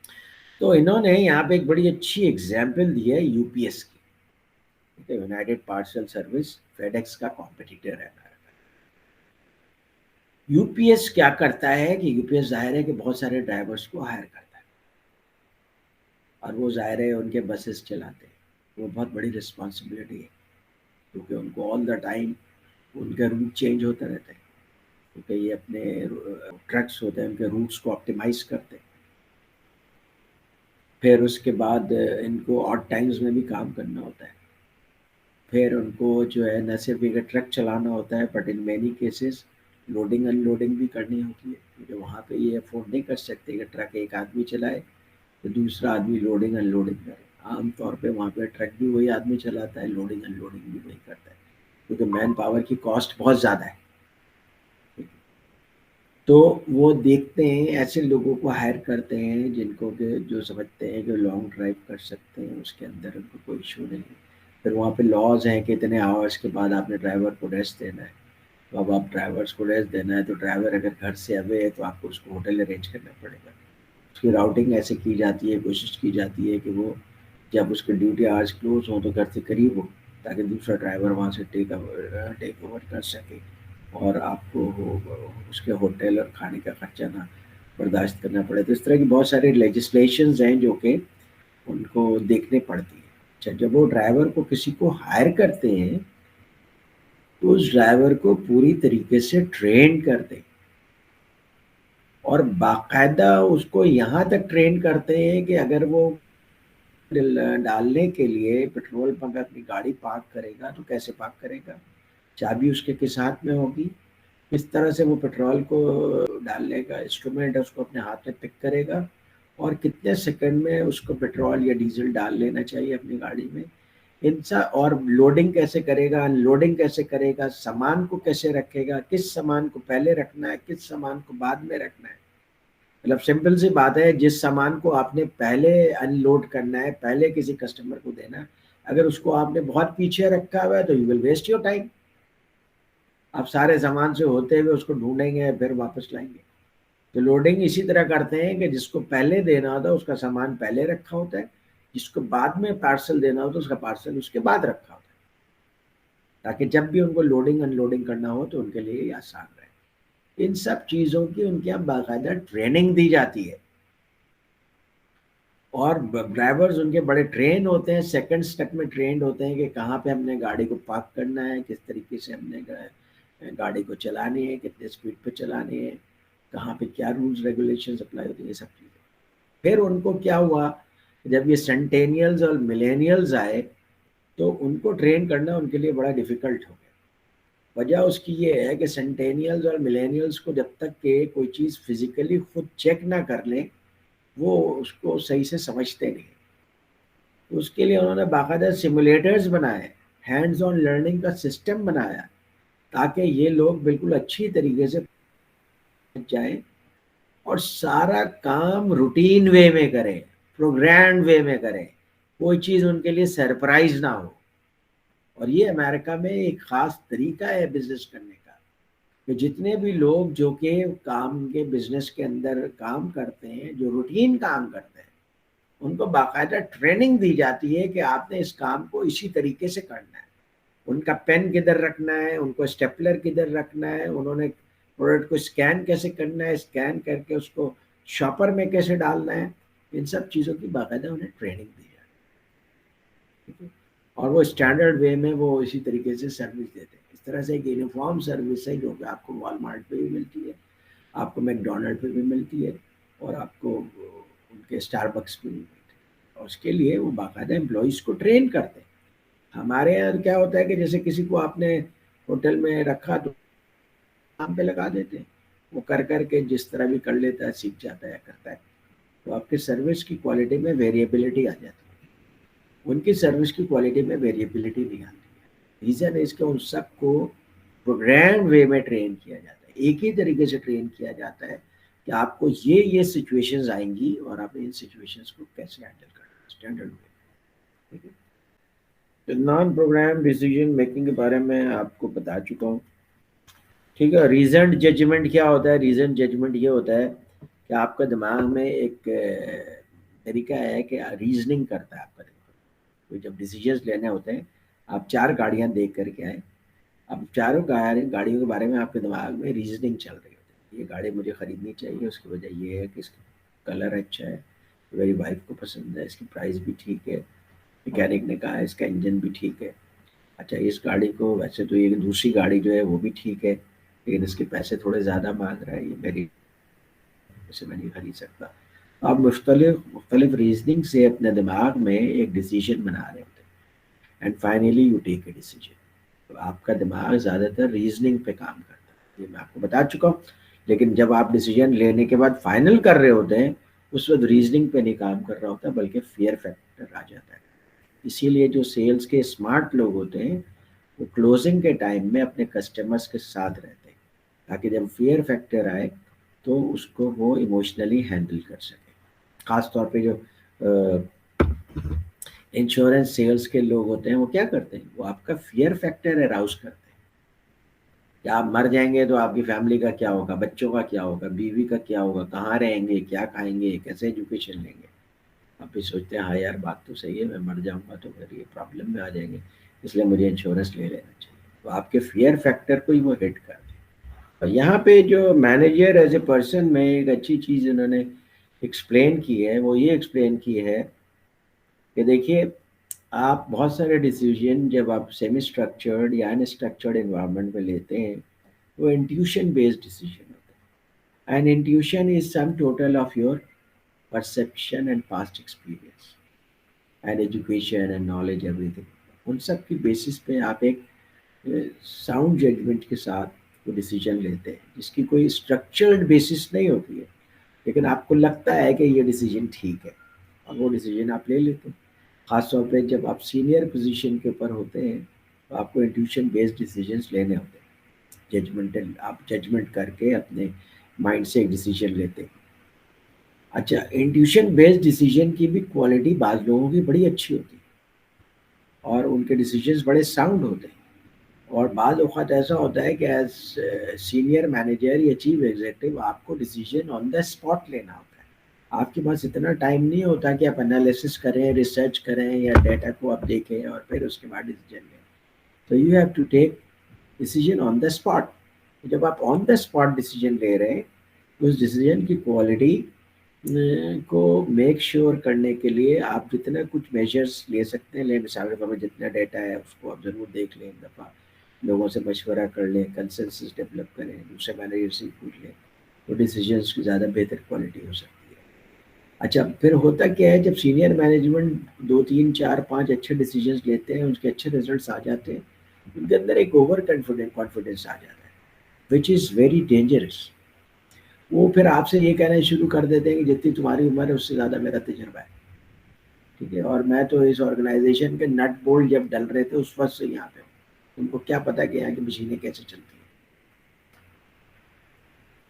تو انہوں نے یہاں پہ ایک بڑی اچھی ایگزامپل دی ہے یو پی ایس کی. یونائٹیڈ پارسل سروس فیڈیکس کا کمپٹیٹر ہے. یو پی ایس کیا کرتا ہے کہ یو پی ایس ظاہر ہے کہ بہت سارے ڈرائیورس کو ہائر کرتا ہے، اور وہ ظاہر ہے ان کے بسز چلاتے ہیں. وہ بہت بڑی رسپانسبلٹی ہے، کیونکہ ان کو آل دا ٹائم ان کا روٹ چینج ہوتا رہتا ہے، کیونکہ یہ اپنے ٹرکس ہوتے ہیں ان کے روٹس کو آپٹیمائز کرتے ہیں. پھر اس کے بعد ان کو آڈ ٹائمز میں بھی کام کرنا ہوتا ہے. پھر ان کو جو ہے نہ صرف ایک ٹرک چلانا ہوتا ہے، but in many cases loading in loading بھی کرنی ہوتی ہے، کیونکہ وہاں پہ یہ افورڈ نہیں کر سکتے کہ ٹرک ایک آدمی چلائے تو دوسرا آدمی لوڈنگ ان لوڈنگ کرے. عام طور پہ وہاں پہ ٹرک بھی وہی آدمی چلاتا ہے، لوڈنگ ان لوڈنگ بھی وہی کرتا ہے، کیونکہ مین پاور کی کاسٹ بہت زیادہ ہے. تو وہ دیکھتے ہیں ایسے لوگوں کو ہائر کرتے ہیں جن کو کہ جو سمجھتے ہیں جو لانگ ڈرائیو کر سکتے ہیں، اس کے اندر ان کو کوئی ایشو نہیں ہے. پھر وہاں پہ لاز ہیں کہ اتنے آورس کے بعد آپ نے ڈرائیور کو ریسٹ دینا ہے. تو اب آپ ڈرائیورس کو ریسٹ دینا ہے تو ڈرائیور اگر گھر سے اوے ہے تو آپ کو اس کو ہوٹل ارینج کرنا پڑے گا. اس کی راؤٹنگ ایسے کی جاتی ہے، کوشش کی جاتی ہے کہ وہ جب اس کے ڈیوٹی آورس کلوز ہوں تو گھر سے قریب ہو، تاکہ دوسرا ڈرائیور وہاں سے ٹیک اوور کر سکے، اور آپ کو اس کے ہوٹل اور کھانے کا خرچہ نہ برداشت کرنا پڑے. تو اس طرح کی بہت ساری لیجسلیشنز ہیں جو کہ ان کو دیکھنے پڑتی ہیں. اچھا، جب وہ ڈرائیور کو کسی کو ہائر کرتے ہیں تو اس ڈرائیور کو پوری طریقے سے ٹرین کرتے، اور باقاعدہ اس کو یہاں تک ٹرین کرتے ہیں کہ اگر وہ ڈالنے کے لیے پیٹرول پمپ پہ اپنی گاڑی پارک کرے گا تو کیسے پارک کرے گا، چابی اس کے کس ہاتھ میں ہوگی، کس طرح سے وہ پیٹرول کو ڈالنے کا انسٹرومنٹ ہے اس کو اپنے ہاتھ میں پک کرے گا، اور کتنے سیکنڈ میں اس کو پیٹرول یا ڈیزل ڈال لینا چاہیے اپنی گاڑی میں. ان سا اور لوڈنگ کیسے کرے گا, ان لوڈنگ کیسے کرے گا, سامان کو کیسے رکھے گا, کس سامان کو پہلے رکھنا ہے, کس سامان کو بعد میں رکھنا ہے. مطلب سمپل سی بات ہے, جس سامان کو آپ نے پہلے ان لوڈ کرنا ہے, پہلے کسی کسٹمر کو دینا ہے, اگر اس کو آپ نے بہت پیچھے رکھا ہوا ہے تو you will waste your time. آپ سارے سامان سے ہوتے ہوئے اس کو ڈھونڈیں گے پھر واپس لائیں گے. تو لوڈنگ اسی طرح کرتے ہیں کہ جس کو پہلے دینا ہوتا ہے اس کا سامان پہلے رکھا ہوتا ہے, جس کو بعد میں پارسل دینا ہوتا ہے اس کا پارسل اس کے بعد رکھا ہوتا ہے, تاکہ جب بھی ان کو لوڈنگ ان لوڈنگ کرنا ہو تو ان کے لیے یہ آسان رہے. ان سب چیزوں کی ان کے یہاں باقاعدہ ٹریننگ دی جاتی ہے, اور ڈرائیورز ان کے بڑے ٹرین ہوتے ہیں, سیکنڈ تک میں ٹرینڈ ہوتے ہیں کہ کہاں پہ ہم نے گاڑی کو پارک کرنا ہے, کس طریقے سے ہم نے گاڑی کو چلانی ہے, کتنے اسپیڈ پہ چلانی ہے, کہاں پہ کیا رولز ریگولیشنز اپلائی ہوتی ہیں, یہ سب چیزیں. پھر ان کو کیا ہوا, جب یہ سینٹینیلز اور ملینیلز آئے تو ان کو ٹرین کرنا ان کے لیے بڑا ڈیفیکلٹ ہو گیا. وجہ اس کی یہ ہے کہ سینٹینیلز اور ملینیلز کو جب تک کہ کوئی چیز فزیکلی خود چیک نہ کر لیں وہ اس کو صحیح سے سمجھتے نہیں. تو اس کے لیے انہوں نے باقاعدہ سیمولیٹرز بنائے, ہینڈز آن لرننگ کا سسٹم بنایا, تاکہ یہ لوگ بالکل اچھی طریقے سے جائیں اور سارا کام روٹین وے میں کریں, پروگرام وے میں کریں, کوئی چیز ان کے لیے سرپرائز نہ ہو. اور یہ امریکہ میں ایک خاص طریقہ ہے بزنس کرنے کا, کہ جتنے بھی لوگ جو کہ کام کے بزنس کے اندر کام کرتے ہیں, جو روٹین کام کرتے ہیں, ان کو باقاعدہ ٹریننگ دی جاتی ہے کہ آپ نے اس کام کو اسی طریقے سے کرنا ہے. ان کا پین کدھر رکھنا ہے, ان کو اسٹیپلر کدھر رکھنا ہے, انہوں نے پروڈکٹ کو اسکین کیسے کرنا ہے, اسکین کر کے اس کو شاپر میں کیسے ڈالنا ہے, ان سب چیزوں کی باقاعدہ انہیں ٹریننگ دی جاتی ہے. اور وہ اسٹینڈرڈ وے میں وہ اسی طریقے سے سروس دیتے ہیں. اس طرح سے ایک یونیفارم سروس ہے جو کہ آپ کو وال مارٹ پہ بھی ملتی ہے, آپ کو میک ڈونلڈ پہ بھی ملتی ہے, اور آپ کو ان کے اسٹار بکس پہ بھی ملتی ہے. اور اس کے لیے وہ باقاعدہ امپلائیز کو ٹرین کرتے ہیں. ہمارے یہاں کیا ہوتا ہے کہ جیسے کسی کو آپ نے ہوٹل میں رکھا تو کام پہ لگا دیتے ہیں, وہ کر کر کے جس طرح بھی کر لیتا ہے, سیکھ جاتا ہے, کرتا ہے. تو آپ کی سروس کی کوالٹی میں ویریبلٹی آ جاتی ہے. ان کی سروس کی کوالٹی میں ویریبلٹی نہیں آتی ہے. ریزن ہے اس کے ان سب کو پروگرام وے میں ٹرین کیا جاتا ہے, ایک ہی طریقے سے ٹرین کیا جاتا ہے کہ آپ کو یہ سچویشنز آئیں گی اور آپ ان سچویشنز کو کیسے ہینڈل کرنا ہے اسٹینڈرڈ وے. ٹھیک ہے, نان پروگرام ڈیسیجن میکنگ کے بارے میں آپ کو بتا چکا ہوں. ٹھیک ہے, ریزنٹ ججمنٹ کیا ہوتا ہے؟ ریزنٹ ججمنٹ یہ ہوتا ہے کہ آپ کا دماغ میں ایک طریقہ ہے کہ ریزننگ کرتا ہے آپ کا دماغ. کوئی جب ڈیسیجنز لینے ہوتے ہیں, آپ 4 گاڑیاں دیکھ کر کے آئیں, اب چاروں گاڑیوں کے بارے میں آپ کے دماغ میں ریزننگ چل رہی ہوتی ہے. یہ گاڑی مجھے خریدنی چاہیے, اس کی وجہ یہ ہے کہ اس کا کلر اچھا ہے, میری وائف کو پسند ہے, اس کی پرائس بھی ٹھیک ہے, میکینک نے کہا ہے اس کا انجن بھی ٹھیک ہے. اچھا, اس گاڑی کو ویسے تو یہ دوسری گاڑی جو ہے وہ بھی ٹھیک ہے, لیکن اس کے پیسے تھوڑے زیادہ مانگ رہا ہے, یہ میری اسے میں نہیں خرید سکتا. آپ مختلف مختلف ریزننگ سے اپنے دماغ میں ایک ڈیسیجن بنا رہے ہوتے ہیں, and finally you take a decision. تو آپ کا دماغ زیادہ تر ریزننگ پہ کام کرتا ہے, یہ میں آپ کو بتا چکا ہوں. لیکن جب آپ ڈیسیجن لینے کے بعد فائنل کر رہے ہوتے ہیں, اس وقت ریزننگ پہ نہیں کام کر رہا ہوتا, بلکہ فیئر فیکٹر آ جاتا ہے. اسی لیے جو سیلز کے اسمارٹ لوگ ہوتے ہیں وہ کلوزنگ کے ٹائم میں اپنے کسٹمرز کے ساتھ رہتے ہیں, تاکہ جب فیئر فیکٹر آئے تو اس کو وہ ایموشنلی ہینڈل کر سکیں. خاص طور پہ جو انشورنس سیلز کے لوگ ہوتے ہیں وہ کیا کرتے ہیں, وہ آپ کا فیئر فیکٹر اراؤز کرتے ہیں کہ آپ مر جائیں گے تو آپ کی فیملی کا کیا ہوگا, بچوں کا کیا ہوگا, بیوی کا کیا ہوگا, کہاں رہیں گے, کیا کھائیں گے, کیسے ایجوکیشن لیں گے. آپ بھی سوچتے ہیں ہاں یار بات تو صحیح ہے, میں مر جاؤں گا تو پھر یہ پرابلم میں آ جائیں گے, اس لیے مجھے انشورنس لے لینا چاہیے. تو آپ کے فیئر فیکٹر کو ہی وہ ہٹ کر دیں. اور یہاں پہ جو مینیجر ایز اے پرسن میں ایک اچھی چیز انہوں نے ایکسپلین کی ہے, وہ یہ ایکسپلین کی ہے کہ دیکھیے آپ بہت سارے ڈیسیجن جب آپ سیمی اسٹرکچرڈ یا ان اسٹرکچرڈ انوائرمنٹ میں لیتے ہیں وہ انٹیوشن بیسڈ ڈیسیجن ہوتے ہیں. And intuition is sum total of your perception and past experience and education and knowledge everything. ان سب کی بیسس پہ آپ ایک ساؤنڈ ججمنٹ کے ساتھ وہ ڈیسیجن لیتے ہیں, جس کی کوئی اسٹرکچرڈ بیسس نہیں ہوتی ہے, لیکن آپ کو لگتا ہے کہ یہ ڈیسیجن ٹھیک ہے اور وہ ڈیسیجن آپ لے لیتے ہیں. خاص طور پہ جب آپ سینئر پوزیشن کے اوپر ہوتے ہیں تو آپ کو انٹیوشن بیسڈ ڈیسیجنس لینے ہوتے ہیں، ججمنٹل، آپ ججمنٹ کر کے اپنے مائنڈ سے ایک ڈیسیجن لیتے ہیں۔ اچھا، انٹیوشن بیسڈ ڈیسیجن کی بھی کوالٹی بعض لوگوں کی بڑی اچھی ہوتی ہے اور ان کے ڈیسیجنس بڑے ساؤنڈ ہوتے ہیں، اور بعض اوقات ایسا ہوتا ہے کہ ایز سینئر مینیجر یا چیف ایگزیکٹو آپ کو ڈیسیجن آن دا اسپاٹ لینا ہوتا ہے، آپ کے پاس اتنا ٹائم نہیں ہوتا کہ آپ انالیسس کریں، ریسرچ کریں یا ڈیٹا کو آپ دیکھیں اور پھر اس کے بعد ڈیسیجن لیں۔ تو you have to take decision on the spot. جب آپ آن دا اسپاٹ ڈیسیجن لے رہے ہیں تو اس ڈیسیجن کی کوالٹی کو میک شیور کرنے کے لیے آپ جتنا کچھ میجرس لے سکتے ہیں لیں، مثال کے طور پر جتنا ڈیٹا ہے اس کو آپ ضرور دیکھ لیں، ایک دفعہ لوگوں سے مشورہ کر لیں، کنسنسس ڈیولپ کریں، دوسرے مینیجر سے پوچھ لیں، تو ڈیسیجنس کی زیادہ بہتر کوالٹی ہو سکتی ہے۔ اچھا، پھر ہوتا کیا ہے جب سینئر مینجمنٹ 2 3 4 5 اچھے ڈیسیجنس لیتے ہیں، اس کے اچھے ریزلٹس آ جاتے ہیں، ان کے اندر ایک اوور کانفیڈنس آ جاتا ہے وچ از ویری ڈینجرس۔ وہ پھر آپ سے یہ کہنا شروع کر دیتے ہیں کہ جتنی تمہاری عمر ہے اس سے زیادہ میرا تجربہ ہے، ٹھیک ہے، اور میں تو اس آرگنائزیشن کے نٹ بولٹ جب ڈل رہے تھے اس وقت سے یہاں پہ ہوں، ان کو کیا پتا کہ یہاں کی مشینیں کیسے چلتی ہیں۔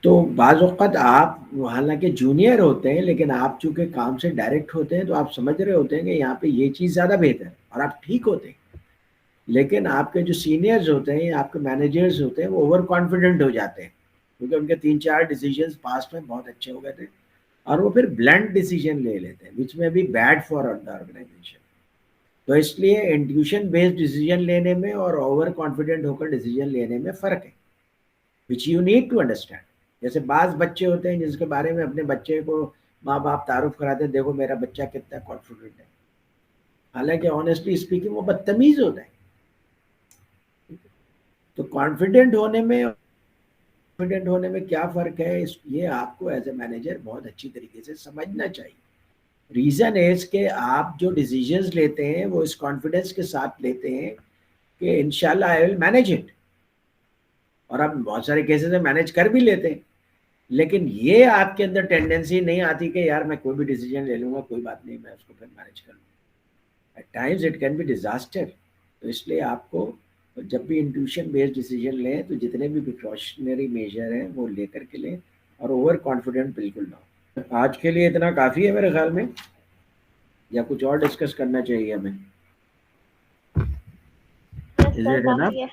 تو بعض اوقات آپ حالانکہ جونیئر ہوتے ہیں لیکن آپ چونکہ کام سے ڈائریکٹ ہوتے ہیں تو آپ سمجھ رہے ہوتے ہیں کہ یہاں پہ یہ چیز زیادہ بہتر ہے اور آپ ٹھیک ہوتے ہیں، لیکن آپ کے جو سینئرز ہوتے ہیں، آپ کے مینیجرز ہوتے ہیں، وہ اوور کانفیڈنٹ ہو جاتے ہیں کیونکہ ان کے 3 4 ڈیسیجنز پاسٹ میں بہت اچھے ہو گئے تھے، اور وہ پھر بلنٹ ڈیسیجن لے لیتے ہیں which may be bad for the organisation. تو اس لیے انٹیوشن بیسڈ ڈیسیجن لینے میں اور اوور کانفیڈنٹ ہو کر ڈیسیجن لینے میں فرق ہے which you need to understand. جیسے بعض بچے ہوتے ہیں جس کے بارے میں اپنے بچے کو ماں باپ تعارف کراتے ہیں، دیکھو میرا بچہ کتنا کانفیڈنٹ ہے، حالانکہ آنیسٹلی اسپیکنگ وہ بدتمیز ہوتا ہے۔ تو کانفیڈنٹ ہونے میں کیا فرق ہے، یہ آپ کو ایز اے مینیجر بہت اچھی طریقے سے سمجھنا چاہیے۔ ریزن ہے کہ آپ جو ڈیسیجنز لیتے ہیں وہ اس کانفیڈنس کے ساتھ لیتے ہیں کہ انشاءاللہ آئی ول مینیج اٹ، اور آپ بہت سارے کیسز میں مینیج کر بھی لیتے ہیں، لیکن یہ آپ کے اندر ٹینڈنسی نہیں آتی کہ یار میں کوئی بھی ڈیسیجن لے لوں گا، کوئی بات نہیں، میں اس کو پھر مینیج کر لوں گا۔ At times it can be disaster. تو اس لیے آپ کو جب بھی انٹیوشن بیسڈ ڈیسیجن لیں تو جتنے بھی پریکاشنری میجر ہیں وہ لے کر کے لیں، اور اوور کانفیڈنٹ بالکل نہ ہو۔ آج کے لیے اتنا کافی ہے میرے خیال میں، یا کچھ اور ڈسکس کرنا چاہیے ہمیں؟ یس Is سر، it enough؟ کافی ہے۔